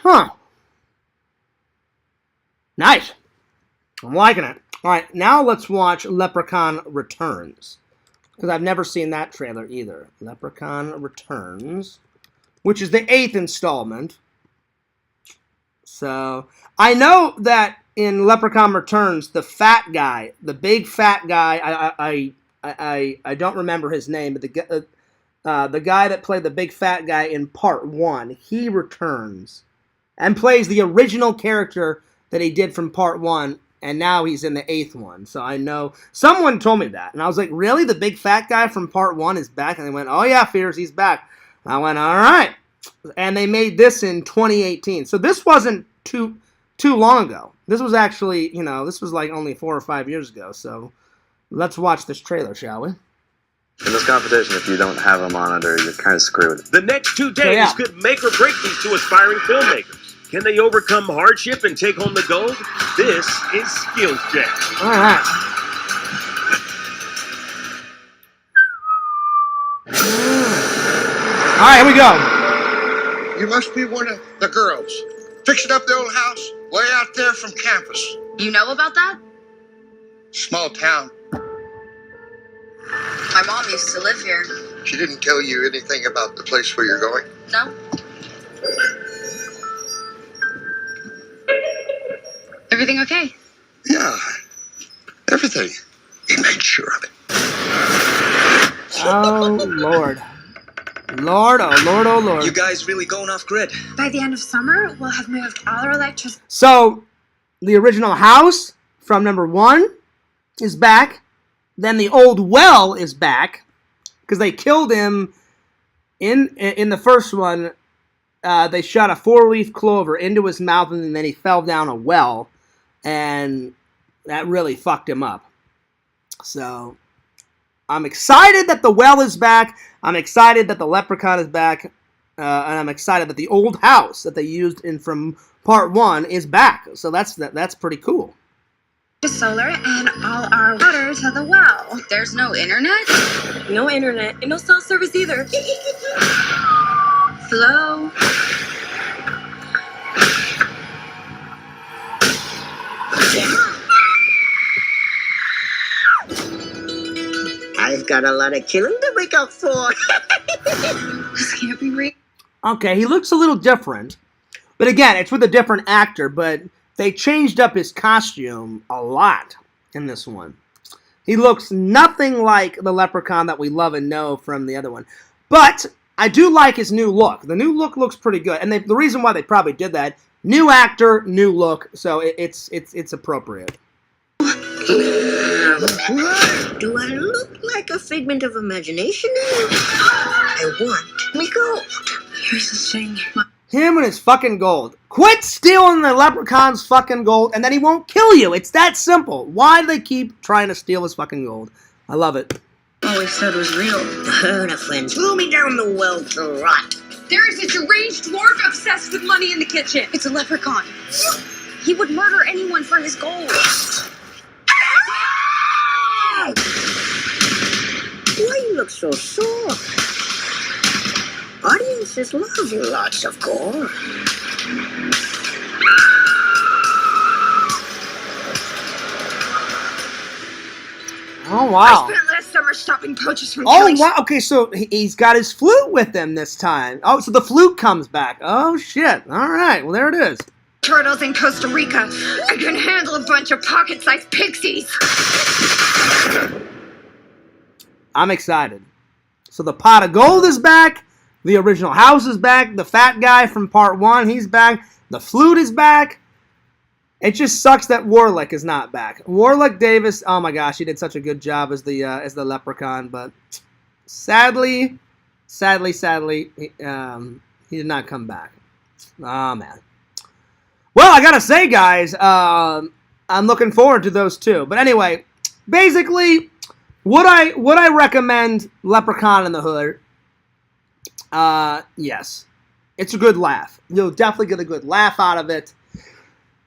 Huh. Nice. I'm liking it. All right, now let's watch Leprechaun Returns, because I've never seen that trailer either. Leprechaun Returns, which is the 8th installment. So I know that in Leprechaun Returns, the fat guy, the big fat guy, I don't remember his name, but the guy that played the big fat guy in part 1, he returns and plays the original character that he did from part 1, and now he's in the 8th one. So I know, someone told me that, and I was like, really? The big fat guy from part 1 is back? And they went, oh yeah, Fears, he's back. And I went, all right. And they made this in 2018. So this wasn't too long ago. This was actually, this was like only 4 or 5 years ago. So let's watch this trailer, shall we? In this competition, if you don't have a monitor, you're kind of screwed. The next 2 days could make or break these 2 aspiring filmmakers. Can they overcome hardship and take home the gold? This is Skills Check. All right. All right, here we go. You must be one of the girls. Fixing up the old house way out there from campus. You know about that? Small town. My mom used to live here. She didn't tell you anything about the place where you're going? No? Everything okay? Yeah. Everything. He made sure of it. Oh, Lord. Lord, oh, Lord, oh, Lord. You guys really going off grid? By the end of summer, we'll have moved all our electricity. So, the original house from number 1 is back. Then the old well is back, because they killed him in the first one. They shot a 4-leaf clover into his mouth, and then he fell down a well, and that really fucked him up. So I'm excited that the well is back. I'm excited that the Leprechaun is back, and I'm excited that the old house that they used from part 1 is back. So that's pretty cool. To solar and all our water to the well. There's no internet? No internet and no cell service either. Hello? I've got a lot of killing to make up for. This can't be real. Okay, he looks a little different. But again, it's with a different actor, but they changed up his costume a lot in this one. He looks nothing like the Leprechaun that we love and know from the other one. But I do like his new look. The new look looks pretty good. And the reason why they probably did that, new actor, new look, so it's appropriate. Do I look like a figment of imagination? I want me gold. Here's the thing. Him and his fucking gold. Quit stealing the Leprechaun's fucking gold, and then he won't kill you. It's that simple. Why do they keep trying to steal his fucking gold? I love it. Always said was real. The friends threw me down the well to rot. There is a deranged dwarf obsessed with money in the kitchen. It's a leprechaun. He would murder anyone for his gold. Why you look so sore? Audiences love lots of gore. Oh, wow. I spent summer stopping poachers from Oh, killing... wow. Okay, so he's got his flute with him this time. Oh, so the flute comes back. Oh, shit. All right. Well, there it is. turtles in Costa Rica. I can handle a bunch of pocket-sized pixies. I'm excited. So the pot of gold is back. The original house is back. The fat guy from part 1, he's back. The flute is back. It just sucks that Warlick is not back. Warlick Davis, oh my gosh, he did such a good job as the Leprechaun, but sadly, he did not come back. Oh man. Well, I gotta say, guys, I'm looking forward to those two. But anyway, basically, would I recommend Leprechaun in the Hood? Yes. It's a good laugh. You'll definitely get a good laugh out of it.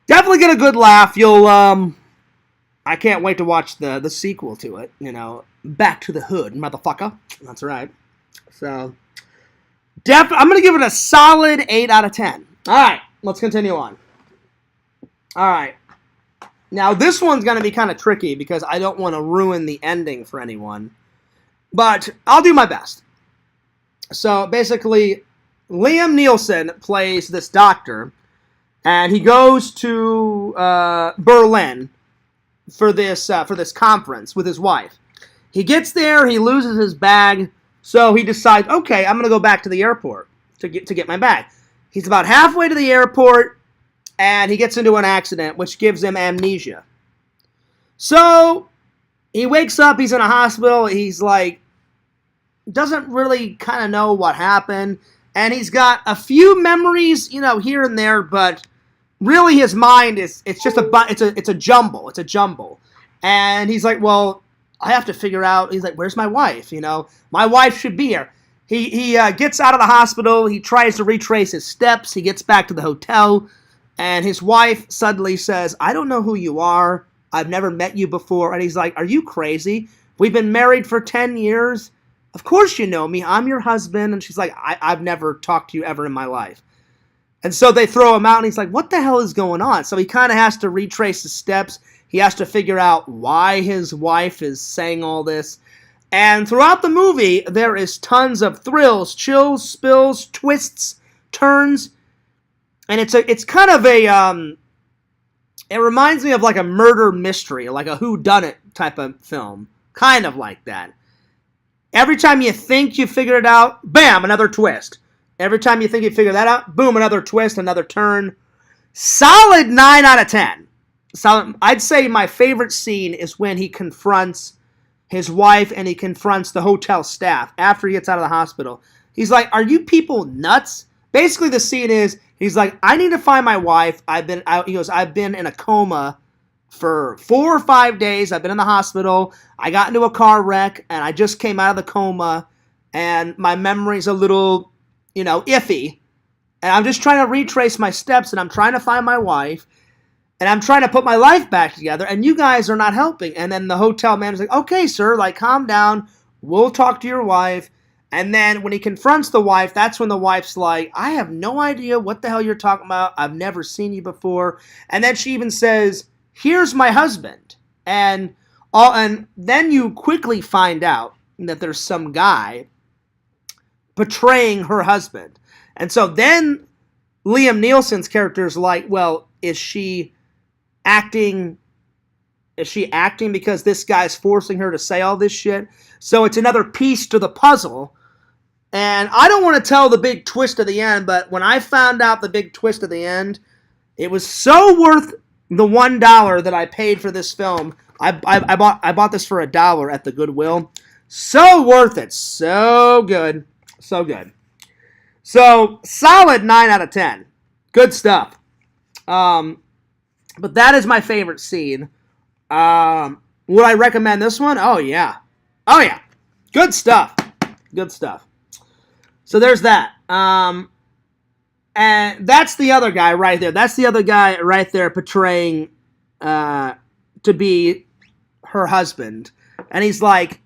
Definitely get a good laugh. You'll, I can't wait to watch the sequel to it, you know. Back to the Hood, motherfucker. That's right. So, I'm going to give it a solid 8 out of 10. All right, let's continue on. All right. Now, this one's going to be kind of tricky because I don't want to ruin the ending for anyone. But I'll do my best. So, basically, Liam Neeson plays this doctor, and he goes to Berlin for this conference with his wife. He gets there, he loses his bag, so he decides, okay, I'm going to go back to the airport to get my bag. He's about halfway to the airport, and he gets into an accident, which gives him amnesia. So, he wakes up, he's in a hospital, he's like, doesn't really kind of know what happened, and he's got a few memories, you know, here and there, but really his mind it's a jumble. And he's like, well, I have to figure out, he's like, where's my wife? You know, my wife should be here. He gets out of the hospital, he tries to retrace his steps, he gets back to the hotel, and his wife suddenly says, I don't know who you are, I've never met you before. And he's like, are you crazy? We've been married for 10 years. Of course you know me, I'm your husband. And she's like, I've never talked to you ever in my life. And so they throw him out, and he's like, what the hell is going on? So he kind of has to retrace his steps. He has to figure out why his wife is saying all this. And throughout the movie, there is tons of thrills, chills, spills, twists, turns. And it's kind of a, it reminds me of like a murder mystery, like a whodunit type of film. Kind of like that. Every time you think you figured it out, bam, another twist. Every time you think you figure that out, boom, another twist, another turn. Solid 9 out of 10. Solid. I'd say my favorite scene is when he confronts his wife and he confronts the hotel staff after he gets out of the hospital. He's like, are you people nuts? Basically, the scene is, he's like, I need to find my wife. He goes, I've been in a coma for 4 or 5 days. I've been in the hospital. I got into a car wreck, and I just came out of the coma, and my memory's a little, you know, iffy. And I'm just trying to retrace my steps, and I'm trying to find my wife, and I'm trying to put my life back together, and you guys are not helping. And then the hotel manager's like, okay, sir, like, calm down. We'll talk to your wife. And then when he confronts the wife, that's when the wife's like, I have no idea what the hell you're talking about. I've never seen you before. And then she even says, here's my husband. And then you quickly find out that there's some guy betraying her husband. And so then Liam Neeson's character is like, well, is she acting because this guy's forcing her to say all this shit? So it's another piece to the puzzle. And I don't want to tell the big twist at the end, but when I found out the big twist at the end, it was so worth the $1 that I paid for this film. I bought this for $1 at the Goodwill. So worth it. So good. So good. So, solid 9 out of 10. Good stuff. But that is my favorite scene. Would I recommend this one? Oh, yeah. Oh, yeah. Good stuff. Good stuff. So, there's that. And that's the other guy right there. That's the other guy right there portraying to be her husband. And he's like,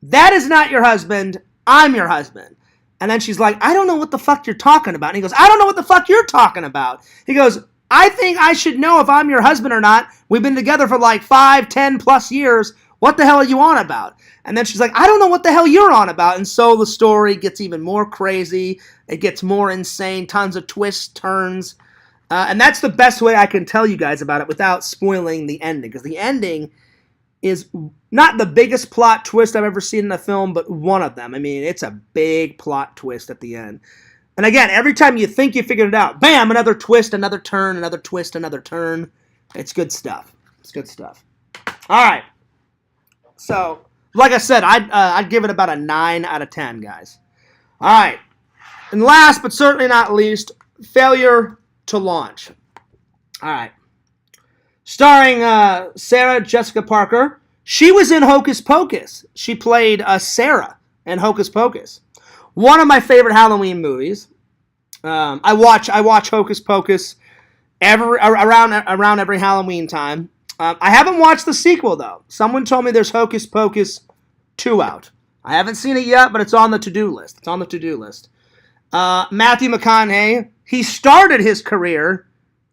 that is not your husband. I'm your husband. And then she's like, I don't know what the fuck you're talking about. And he goes, I don't know what the fuck you're talking about. He goes, I think I should know if I'm your husband or not. We've been together for like 5, 10 plus years. What the hell are you on about? And then she's like, I don't know what the hell you're on about. And so the story gets even more crazy. It gets more insane. Tons of twists, turns. And that's the best way I can tell you guys about it without spoiling the ending. Because the ending is not the biggest plot twist I've ever seen in a film, but one of them. I mean, it's a big plot twist at the end. And again, every time you think you figured it out, bam, another twist, another turn, another twist, another turn. It's good stuff. It's good stuff. All right. So, like I said, I'd give it about a 9 out of 10, guys. All right. And last but certainly not least, Failure to Launch. All right. Starring Sarah Jessica Parker. She was in Hocus Pocus. She played Sarah in Hocus Pocus. One of my favorite Halloween movies. I watch Hocus Pocus around every Halloween time. I haven't watched the sequel, though. Someone told me there's Hocus Pocus 2 out. I haven't seen it yet, but it's on the to-do list. It's on the to-do list. Matthew McConaughey, he started his career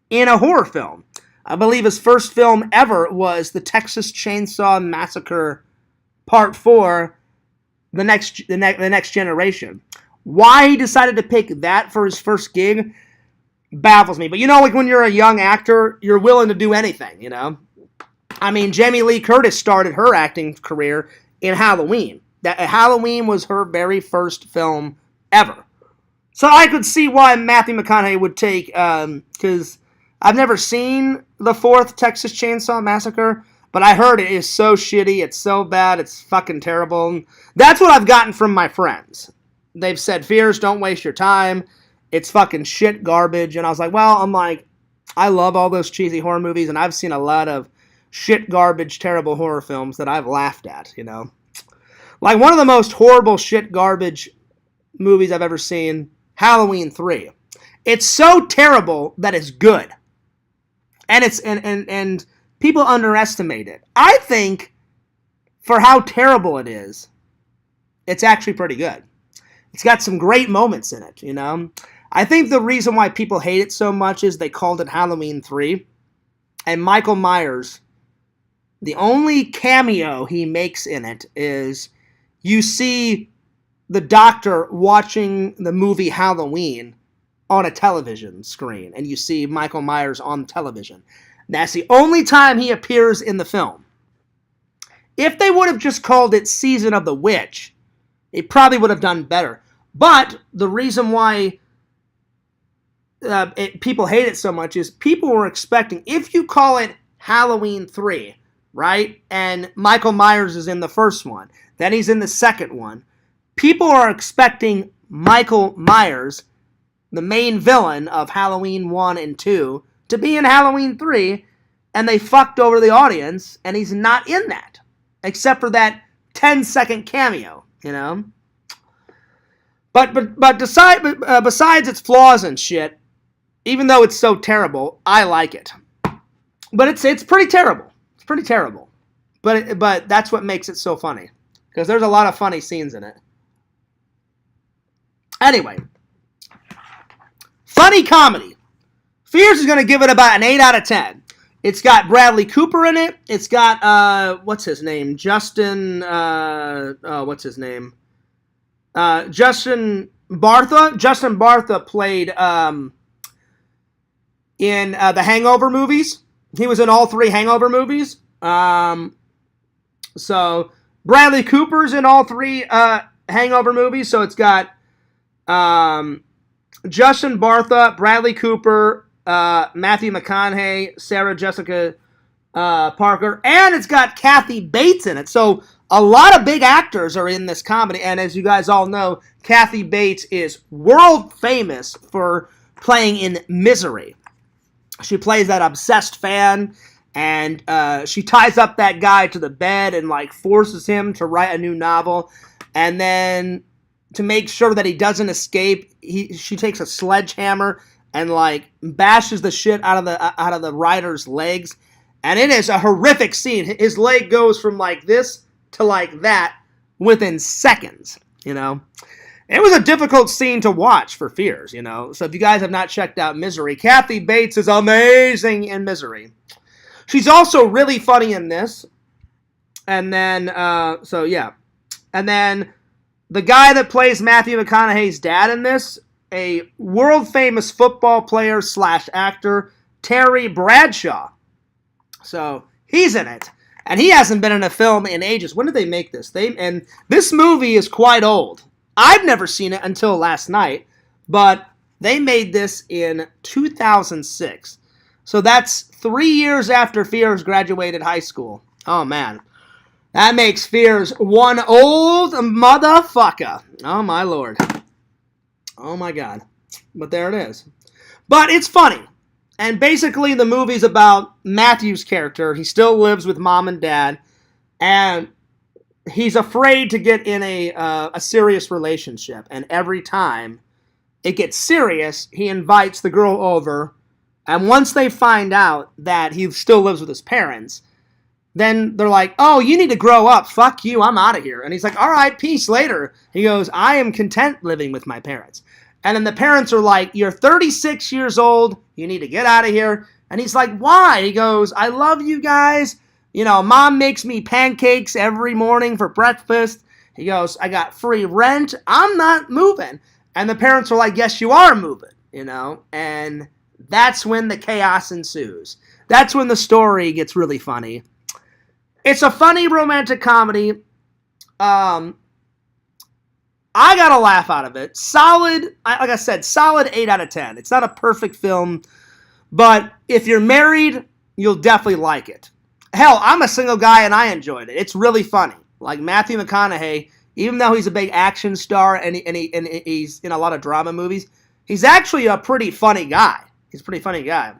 in a horror film. I believe his first film ever was the Texas Chainsaw Massacre Part 4, The Next Generation. Why he decided to pick that for his first gig baffles me. But you know, like when you're a young actor, you're willing to do anything, you know? I mean, Jamie Lee Curtis started her acting career in Halloween. Halloween was her very first film ever. So I could see why Matthew McConaughey would take, because I've never seen the 4th Texas Chainsaw Massacre, but I heard it is so shitty, it's so bad, it's fucking terrible. That's what I've gotten from my friends. They've said, Fears, don't waste your time. It's fucking shit garbage. And I was like, well, I love all those cheesy horror movies, and I've seen a lot of shit garbage, terrible horror films that I've laughed at, you know. Like one of the most horrible shit garbage movies I've ever seen, Halloween 3. It's so terrible that it's good. And it's and people underestimate it. I think for how terrible it is, it's actually pretty good. It's got some great moments in it, you know. I think the reason why people hate it so much is they called it Halloween 3. And Michael Myers, the only cameo he makes in it is you see the doctor watching the movie Halloween on a television screen, and you see Michael Myers on television. That's the only time he appears in the film. If they would have just called it Season of the Witch, it probably would have done better. But the reason why people hate it so much is people were expecting, if you call it Halloween 3, right, and Michael Myers is in the first one, then he's in the second one, people are expecting Michael Myers, the main villain of Halloween 1 and 2, to be in Halloween 3, and they fucked over the audience, and he's not in that, except for that 10-second cameo, you know? But besides its flaws and shit, even though it's so terrible, I like it. But it's pretty terrible. It's pretty terrible. But that's what makes it so funny, because there's a lot of funny scenes in it. Anyway, funny comedy. Fears is going to give it about an 8 out of 10. It's got Bradley Cooper in it. It's got, what's his name? Justin Bartha. Justin Bartha played in the Hangover movies. He was in all 3 Hangover movies. So Bradley Cooper's in all 3 Hangover movies. So it's got Justin Bartha, Bradley Cooper, Matthew McConaughey, Sarah Jessica Parker, and it's got Kathy Bates in it. So a lot of big actors are in this comedy, and as you guys all know, Kathy Bates is world famous for playing in Misery. She plays that obsessed fan, and she ties up that guy to the bed and like forces him to write a new novel, and then to make sure that he doesn't escape, she takes a sledgehammer and like bashes the shit out of the writer's legs, and it is a horrific scene. His leg goes from like this to like that within seconds, you know. It was a difficult scene to watch for Fears, you know. So if you guys have not checked out Misery, Kathy Bates is amazing in Misery. She's also really funny in this. And then, so yeah. And then the guy that plays Matthew McConaughey's dad in this, a world-famous football player / actor, Terry Bradshaw. So he's in it. And he hasn't been in a film in ages. When did they make this? And this movie is quite old. I've never seen it until last night, but they made this in 2006. So that's 3 years after Fears graduated high school. Oh, man. That makes Fears one old motherfucker. Oh, my Lord. Oh, my God. But there it is. But it's funny. And basically the movie's about Matthew's character. He still lives with mom and dad. And he's afraid to get in a serious relationship. And every time it gets serious, he invites the girl over. And once they find out that he still lives with his parents, then they're like, oh, you need to grow up. Fuck you. I'm out of here. And he's like, all right, peace later. He goes, I am content living with my parents. And then the parents are like, you're 36 years old. You need to get out of here. And he's like, why? He goes, I love you guys. You know, mom makes me pancakes every morning for breakfast. He goes, I got free rent. I'm not moving. And the parents are like, yes, you are moving, you know. And that's when the chaos ensues. That's when the story gets really funny. It's a funny romantic comedy. I got a laugh out of it. Solid, like I said, solid 8 out of 10. It's not a perfect film, but if you're married, you'll definitely like it. Hell, I'm a single guy and I enjoyed it. It's really funny. Like Matthew McConaughey, even though he's a big action star and he's in a lot of drama movies, he's actually a pretty funny guy. He's a pretty funny guy.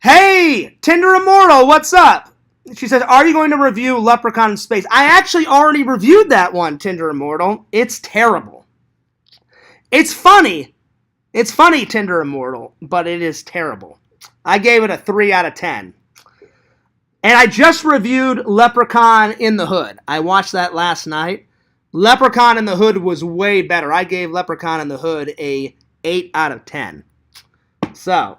Hey, Tinder Immortal, what's up? She says, are you going to review Leprechaun in Space? I actually already reviewed that one, Tinder Immortal. It's terrible. It's funny. It's funny, Tinder Immortal, but it is terrible. I gave it a 3 out of 10. And I just reviewed Leprechaun in the Hood. I watched that last night. Leprechaun in the Hood was way better. I gave Leprechaun in the Hood a 8 out of 10. So,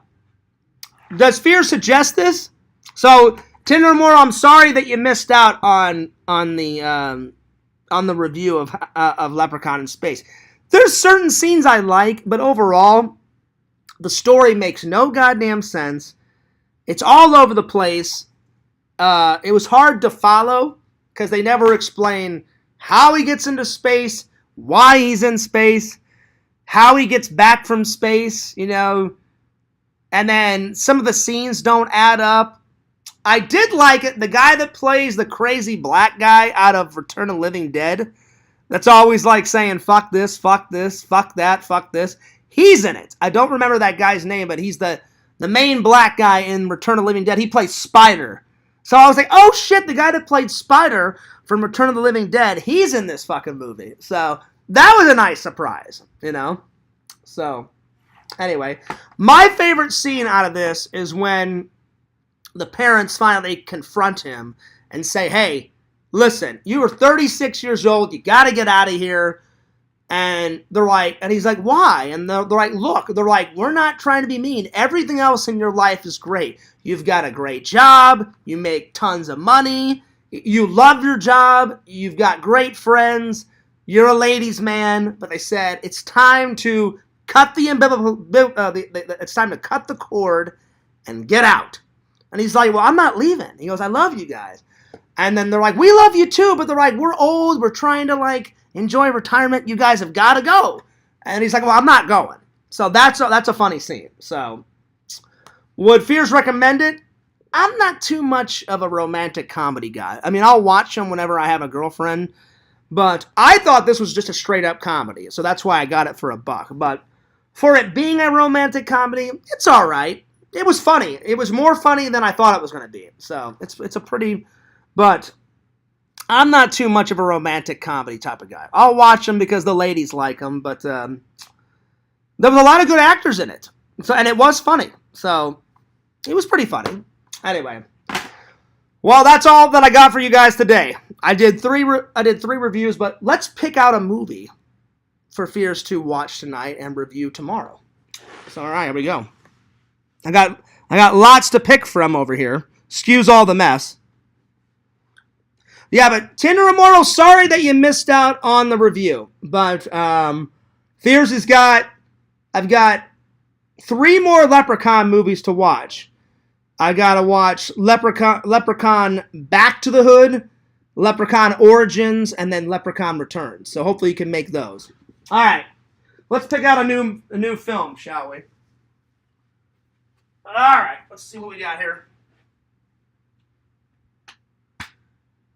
does Fear suggest this? So, Tinder Immortal, I'm sorry that you missed out on the review of Leprechaun in Space. There's certain scenes I like, but overall, the story makes no goddamn sense. It's all over the place. It was hard to follow because they never explain how he gets into space, why he's in space, how he gets back from space, you know. And then some of the scenes don't add up. I did like it. The guy that plays the crazy black guy out of Return of the Living Dead, that's always like saying, fuck this, fuck that, fuck this. He's in it. I don't remember that guy's name, but he's the main black guy in Return of the Living Dead. He plays Spider. So I was like, oh shit, the guy that played Spider from Return of the Living Dead, he's in this fucking movie. So that was a nice surprise, you know? So, anyway, my favorite scene out of this is when the parents finally confront him and say, hey, listen, you are 36 years old, you gotta get out of here. And they're like, and he's like, why? And they're like, look, they're like, we're not trying to be mean. Everything else in your life is great. You've got a great job, you make tons of money, you love your job, you've got great friends, you're a ladies' man. But they said, it's time to cut it's time to cut the cord and get out. And he's like, well, I'm not leaving. He goes, I love you guys. And then they're like, we love you too. But they're like, we're old. We're trying to like enjoy retirement. You guys have got to go. And he's like, well, I'm not going. So that's a funny scene. So would Fears recommend it? I'm not too much of a romantic comedy guy. I mean, I'll watch them whenever I have a girlfriend. But I thought this was just a straight up comedy. So that's why I got it for $1. But for it being a romantic comedy, it's all right. It was funny. It was more funny than I thought it was going to be. So it's a pretty, but I'm not too much of a romantic comedy type of guy. I'll watch them because the ladies like them, but there was a lot of good actors in it. So, and it was funny. So it was pretty funny. Anyway, well, that's all that I got for you guys today. I did three reviews, but let's pick out a movie for Fears to watch tonight and review tomorrow. So all right, here we go. I got lots to pick from over here. Excuse all the mess. Yeah, but Tinder Immortal, sorry that you missed out on the review. But Fears has got, I've got 3 more Leprechaun movies to watch. I gotta watch Leprechaun Back to the Hood, Leprechaun Origins, and then Leprechaun Returns. So hopefully you can make those. All right, let's pick out a new film, shall we? All right, let's see what we got here.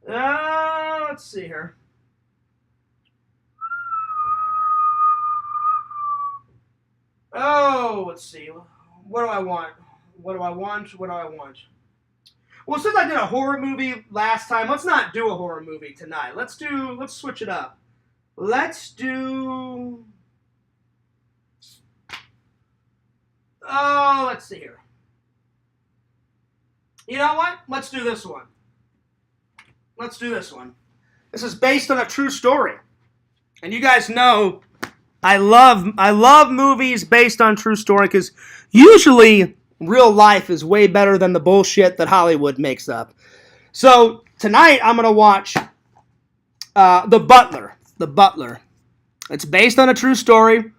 Let's see here. Oh, let's see. What do I want? What do I want? What do I want? Well, since I did a horror movie last time, let's not do a horror movie tonight. Let's switch it up. Let's do... Oh, let's see here. You know what? Let's do this one. Let's do this one. This is based on a true story. And you guys know I love movies based on true story because usually real life is way better than the bullshit that Hollywood makes up. So tonight I'm going to watch The Butler. The Butler. It's based on a true story.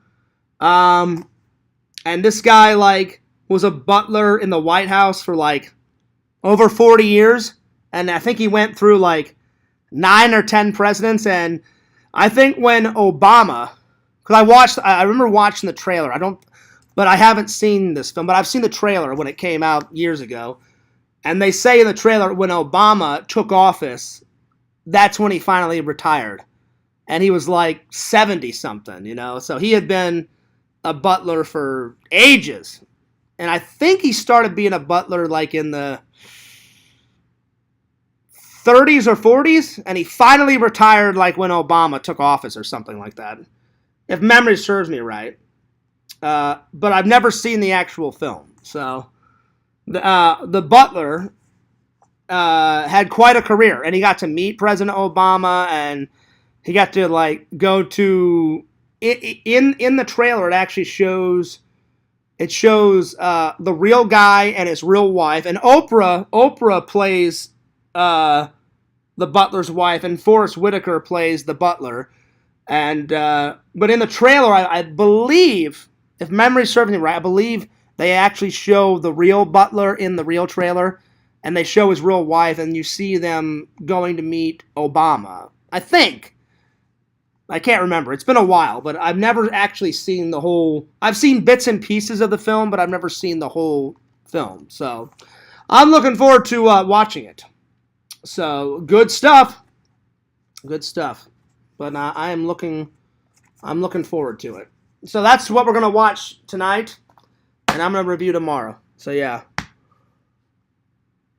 And this guy was a butler in the White House for over 40 years. And I think he went through 9 or 10 presidents. And I think when Obama, because I remember watching the trailer. But I haven't seen this film, but I've seen the trailer when it came out years ago. And they say in the trailer when Obama took office, that's when he finally retired. And he was 70-something, you know. So he had been a butler for ages. And I think he started being a butler in the 30s or 40s. And he finally retired when Obama took office or something like that. If memory serves me right. But I've never seen the actual film. So the Butler had quite a career. And he got to meet President Obama. And he got to go to... In the trailer, it actually shows... It shows the real guy and his real wife. And Oprah plays the butler's wife. And Forrest Whitaker plays the butler. And but in the trailer, I believe, if memory serves me right, I believe they actually show the real butler in the real trailer, and they show his real wife, and you see them going to meet Obama. I think. I can't remember. It's been a while, but I've never actually seen the whole... I've seen bits and pieces of the film, but I've never seen the whole film. So I'm looking forward to watching it. So good stuff. Good stuff. But I'm looking forward to it. So that's what we're going to watch tonight. And I'm going to review tomorrow. So yeah.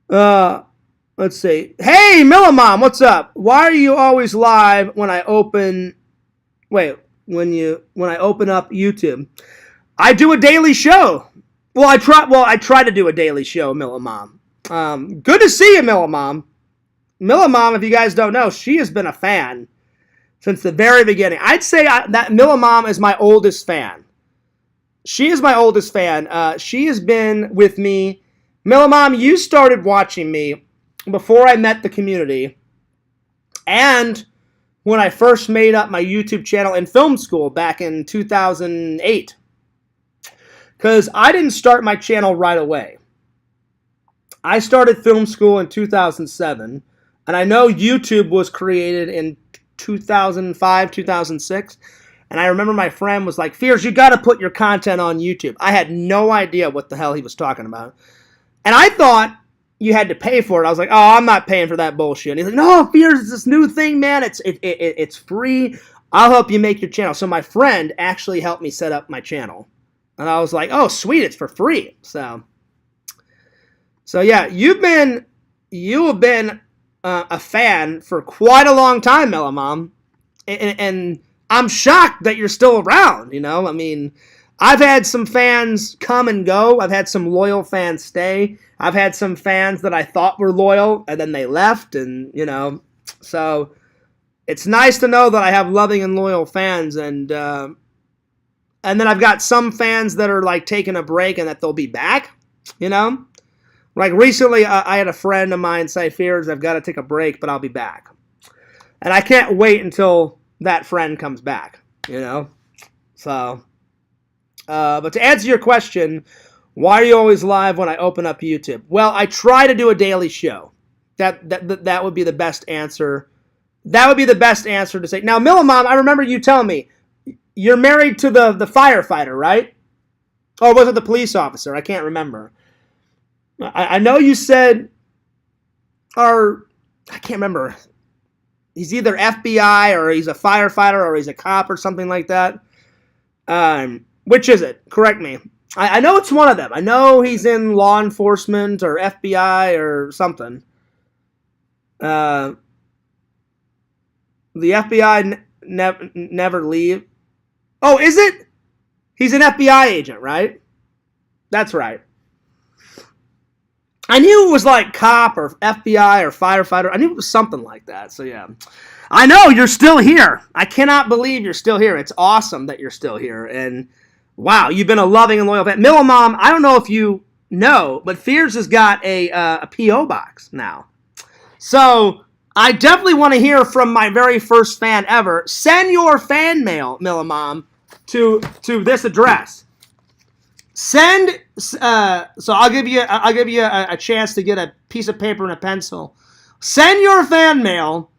Let's see. Hey, Millimom, what's up? Why are you always live when I open... Wait, when I open up YouTube? I do a daily show. Well, I try to do a daily show, Millimom. Good to see you, Millimom. Millimom, if you guys don't know, she has been a fan since the very beginning. I'd say that Millimom is my oldest fan. She is my oldest fan. She has been with me. Millimom, you started watching me before I met the community. And when I first made up my YouTube channel in film school back in 2008. Because I didn't start my channel right away. I started film school in 2007. And I know YouTube was created in 2005, 2006. And I remember my friend was like, Fears, you got to put your content on YouTube. I had no idea what the hell he was talking about. And I thought you had to pay for it. I was like, oh, I'm not paying for that bullshit. And he's like, no, Fears, it's this new thing, man. It's free. I'll help you make your channel. So my friend actually helped me set up my channel. And I was like, oh, sweet, it's for free. So yeah, you have been a fan for quite a long time, Millimom. And I'm shocked that you're still around, you know? I mean, I've had some fans come and go. I've had some loyal fans stay. I've had some fans that I thought were loyal, and then they left, and, you know. So it's nice to know that I have loving and loyal fans, and then I've got some fans that are, taking a break and that they'll be back, you know. Recently, I had a friend of mine say, Fears, I've got to take a break, but I'll be back. And I can't wait until that friend comes back, you know? So, but to answer your question, why are you always live when I open up YouTube? Well, I try to do a daily show. That would be the best answer. That would be the best answer to say. Now, Millimom, I remember you telling me, you're married to the firefighter, right? Or was it the police officer? I can't remember. I know you said, or I can't remember. He's either FBI or he's a firefighter or he's a cop or something like that. Which is it? Correct me. I know it's one of them. I know he's in law enforcement or FBI or something. The FBI never leave. Oh, is it? He's an FBI agent, right? That's right. I knew it was like cop or FBI or firefighter. I knew it was something like that. So, yeah. I know you're still here. I cannot believe you're still here. It's awesome that you're still here. And, wow, you've been a loving and loyal fan. Millimom, I don't know if you know, but Fears has got a P.O. box now. So, I definitely want to hear from my very first fan ever. Send your fan mail, Millimom, to this address. Send, so I'll give you a chance to get a piece of paper and a pencil. Send your fan mail.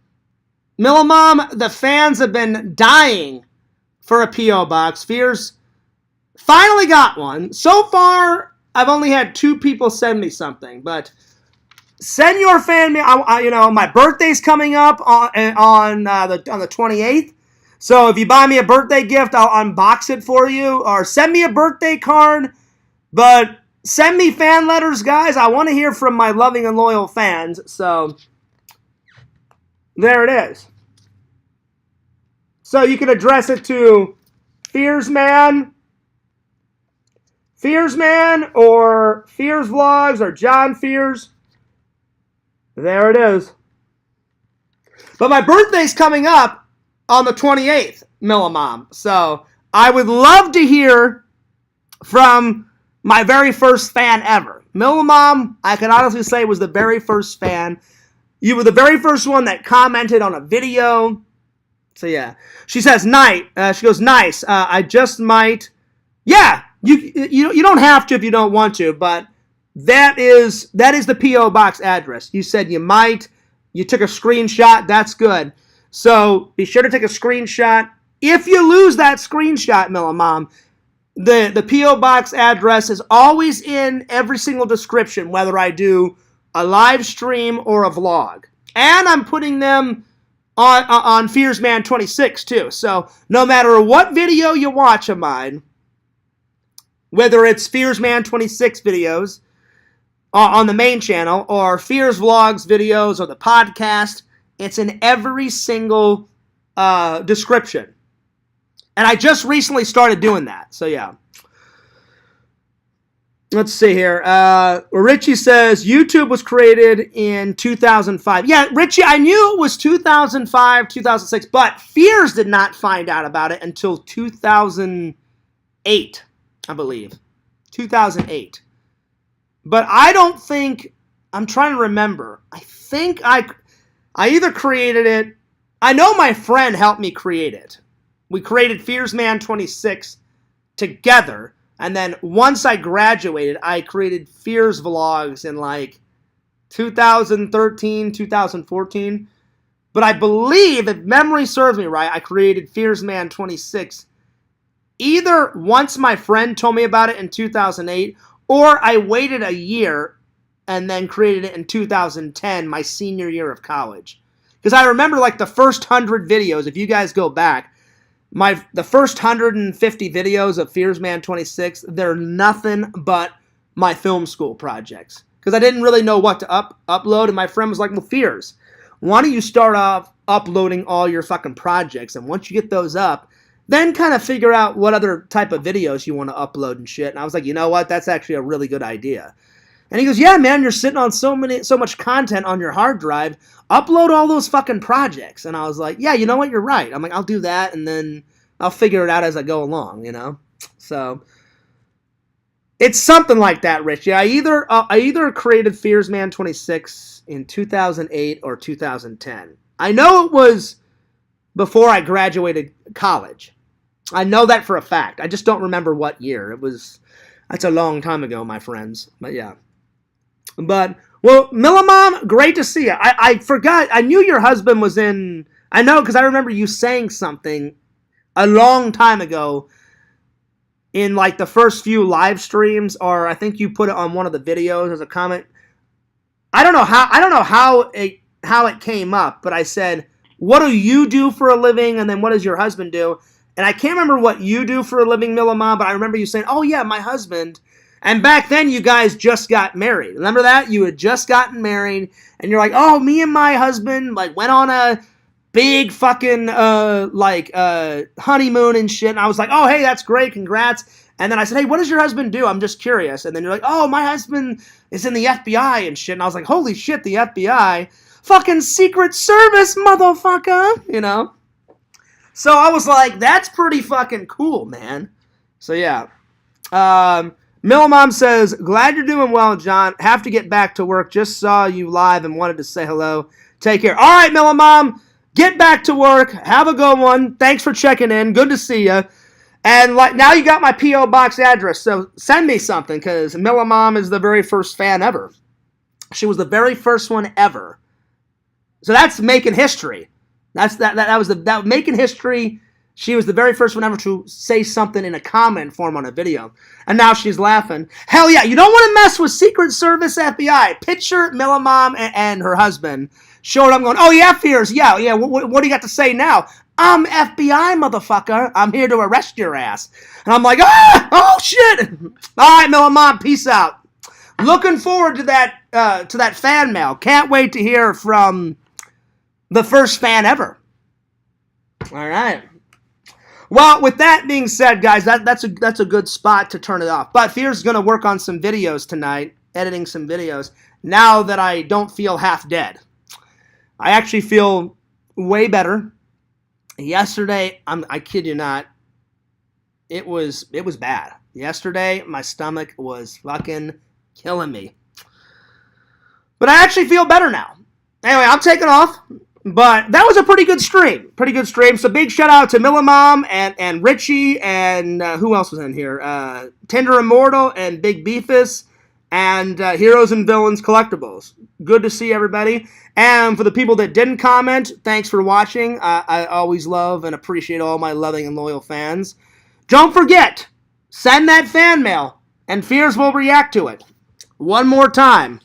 Millimom, the fans have been dying for a P.O. box. Fears finally got one. So far, I've only had 2 people send me something, but send your fan mail. You know, my birthday's coming up on the 28th. So if you buy me a birthday gift, I'll unbox it for you. Or send me a birthday card. But send me fan letters, guys. I want to hear from my loving and loyal fans. So there it is. So you can address it to Fearsman or Fears Vlogs or John Fears. There it is. But my birthday's coming up on the 28th, Millimom. So I would love to hear from my very first fan ever. Millimom, I can honestly say, was the very first fan. You were the very first one that commented on a video. So yeah. She says, she goes, nice. I just might. Yeah, you don't have to if you don't want to, but that is the P.O. box address. You said you might. You took a screenshot. That's good. So be sure to take a screenshot. If you lose that screenshot, Millimom, the P.O. box address is always in every single description, whether I do a live stream or a vlog. And I'm putting them on Fearsman 26 too. So no matter what video you watch of mine, whether it's Fearsman 26 videos on the main channel or Fears Vlogs videos or the podcast, it's in every single description. And I just recently started doing that. So, yeah. Let's see here. Richie says, YouTube was created in 2005. Yeah, Richie, I knew it was 2005, 2006, but Fears did not find out about it until 2008, I believe. 2008. But I don't think, I'm trying to remember. I think I either created it, I know my friend helped me create it. We created Fearsman 26 together, and then once I graduated, I created Fears Vlogs in like 2013, 2014. But I believe, if memory serves me right, I created Fearsman 26 either once my friend told me about it in 2008, or I waited a year and then created it in 2010, my senior year of college. Because I remember like the first 100 videos, if you guys go back, the first 150 videos of Fearsman 26, they're nothing but my film school projects. Because I didn't really know what to upload, and my friend was like, well, Fears, why don't you start off uploading all your fucking projects, and once you get those up, then kind of figure out what other type of videos you want to upload and shit. And I was like, you know what, that's actually a really good idea. And he goes, yeah, man, you're sitting on so much content on your hard drive. Upload all those fucking projects. And I was like, yeah, you know what? You're right. I'm like, I'll do that, and then I'll figure it out as I go along, you know? So it's something like that, Richie. I either created Fearsman 26 in 2008 or 2010. I know it was before I graduated college. I know that for a fact. I just don't remember what year. That's a long time ago, my friends. But yeah. But, well, Millamom, great to see you. I forgot. I knew your husband was in. I know because I remember you saying something a long time ago in like the first few live streams, or I think you put it on one of the videos as a comment. I don't know how it came up, but I said, what do you do for a living? And then what does your husband do? And I can't remember what you do for a living, Millamom, but I remember you saying, oh yeah, my husband. And back then you guys just got married. Remember that? You had just gotten married, and you're like, oh, me and my husband like went on a big fucking honeymoon and shit. And I was like, oh, hey, that's great, congrats. And then I said, hey, what does your husband do? I'm just curious. And then you're like, oh, my husband is in the FBI and shit. And I was like, holy shit, the FBI. Fucking Secret Service, motherfucker. You know? So I was like, that's pretty fucking cool, man. So yeah. Millamom says, glad you're doing well, John. Have to get back to work. Just saw you live and wanted to say hello. Take care. All right, Millamom. Get back to work. Have a good one. Thanks for checking in. Good to see you. And now you got my P.O. Box address, so send me something, because Millamom is the very first fan ever. She was the very first one ever. So that's making history. That was making history. She was the very first one ever to say something in a comment form on a video. And now she's laughing. Hell yeah, you don't want to mess with Secret Service FBI. Picture Millamom and her husband. Showed up going, oh yeah, Fears, yeah, what do you got to say now? I'm FBI, motherfucker. I'm here to arrest your ass. And I'm like, oh shit. All right, Millamom, peace out. Looking forward to that fan mail. Can't wait to hear from the first fan ever. All right. Well, with that being said, guys, that's a good spot to turn it off. But Fears is going to work on some videos tonight, editing some videos, now that I don't feel half dead. I actually feel way better. Yesterday, I kid you not, it was bad. Yesterday, my stomach was fucking killing me. But I actually feel better now. Anyway, I'm taking off. But that was a pretty good stream. So big shout out to Millamom and Richie and who else was in here? Tender Immortal and Big Beefus and Heroes and Villains Collectibles. Good to see everybody. And for the people that didn't comment, thanks for watching. I always love and appreciate all my loving and loyal fans. Don't forget, send that fan mail and Fears will react to it. One more time.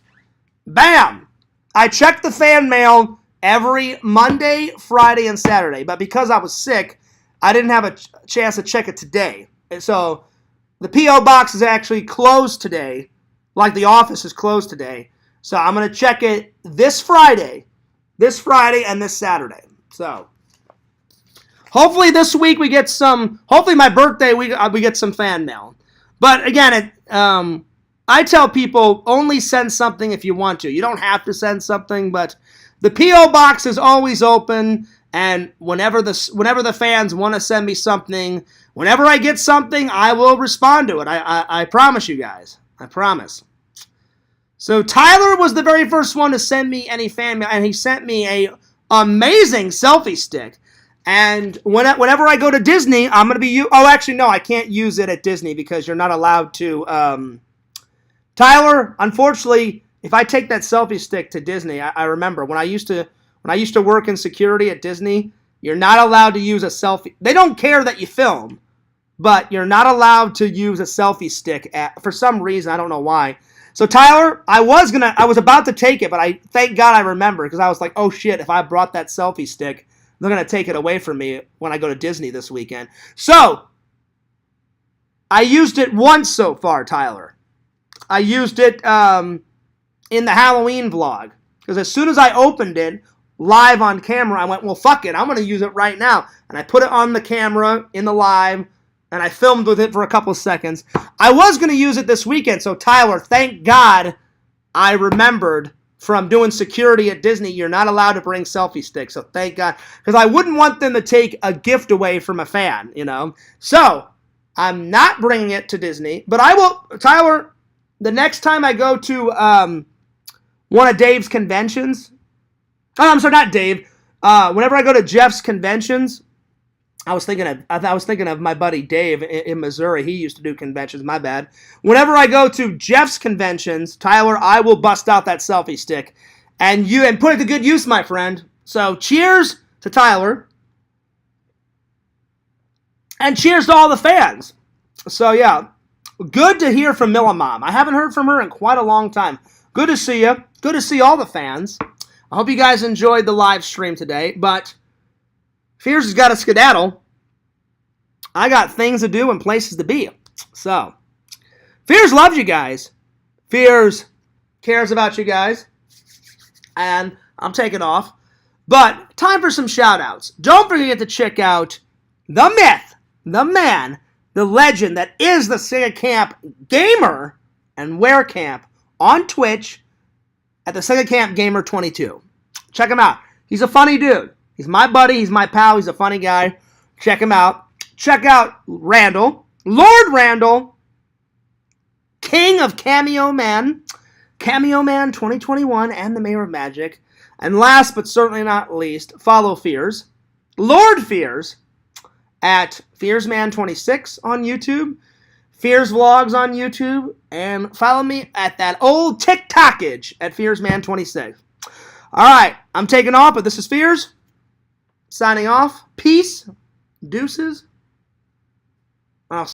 Bam! I check the fan mail every Monday, Friday, and Saturday. But because I was sick, I didn't have a chance to check it today. And so the P.O. Box is actually closed today, like the office is closed today. So I'm going to check it this Friday, and this Saturday. So hopefully this week we get some, hopefully my birthday we get some fan mail. But again, I tell people only send something if you want to. You don't have to send something, but the P.O. Box is always open, and whenever the fans want to send me something, whenever I get something, I will respond to it. I promise you guys. I promise. So Tyler was the very first one to send me any fan mail, and he sent me a amazing selfie stick. And whenever I go to Disney, I'm going to be... Oh, actually, no, I can't use it at Disney because you're not allowed to... Tyler, unfortunately... If I take that selfie stick to Disney, I remember when I used to work in security at Disney, you're not allowed to use a selfie. They don't care that you film, but you're not allowed to use a selfie stick for some reason. I don't know why. So Tyler, I was about to take it, but thank God I remember because I was like, oh shit, if I brought that selfie stick, they're gonna take it away from me when I go to Disney this weekend. So I used it once so far, Tyler. I used it in the Halloween vlog. Because as soon as I opened it live on camera, I went, well, fuck it. I'm going to use it right now. And I put it on the camera in the live, and I filmed with it for a couple of seconds. I was going to use it this weekend, so Tyler, thank God I remembered from doing security at Disney, you're not allowed to bring selfie sticks, so thank God. Because I wouldn't want them to take a gift away from a fan, you know. So, I'm not bringing it to Disney, but I will, Tyler, the next time I go to... one of Dave's conventions. Oh, I'm sorry, not Dave. Whenever I go to Jeff's conventions, I was thinking of my buddy Dave in Missouri. He used to do conventions. My bad. Whenever I go to Jeff's conventions, Tyler, I will bust out that selfie stick and put it to good use, my friend. So cheers to Tyler. And cheers to all the fans. So, yeah, good to hear from Milla Mom. I haven't heard from her in quite a long time. Good to see you. Good to see all the fans. I hope you guys enjoyed the live stream today. But Fears has got to skedaddle. I got things to do and places to be. So, Fears loves you guys. Fears cares about you guys. And I'm taking off. But time for some shout-outs. Don't forget to check out the myth, the man, the legend that is the Sega Camp Gamer and Wear Camp on Twitch at the Sega Camp Gamer 22. Check him out. He's a funny dude. He's my buddy. He's my pal. He's a funny guy. Check him out. Check out Randall, Lord Randall, King of Cameo Man 2021, and the Mayor of Magic. And last but certainly not least, follow Fears, Lord Fears, at FearsMan26 on YouTube, Fears Vlogs on YouTube, and follow me at that old TikTokage at FearsMan26. All right, I'm taking off, but this is Fears, signing off. Peace, deuces,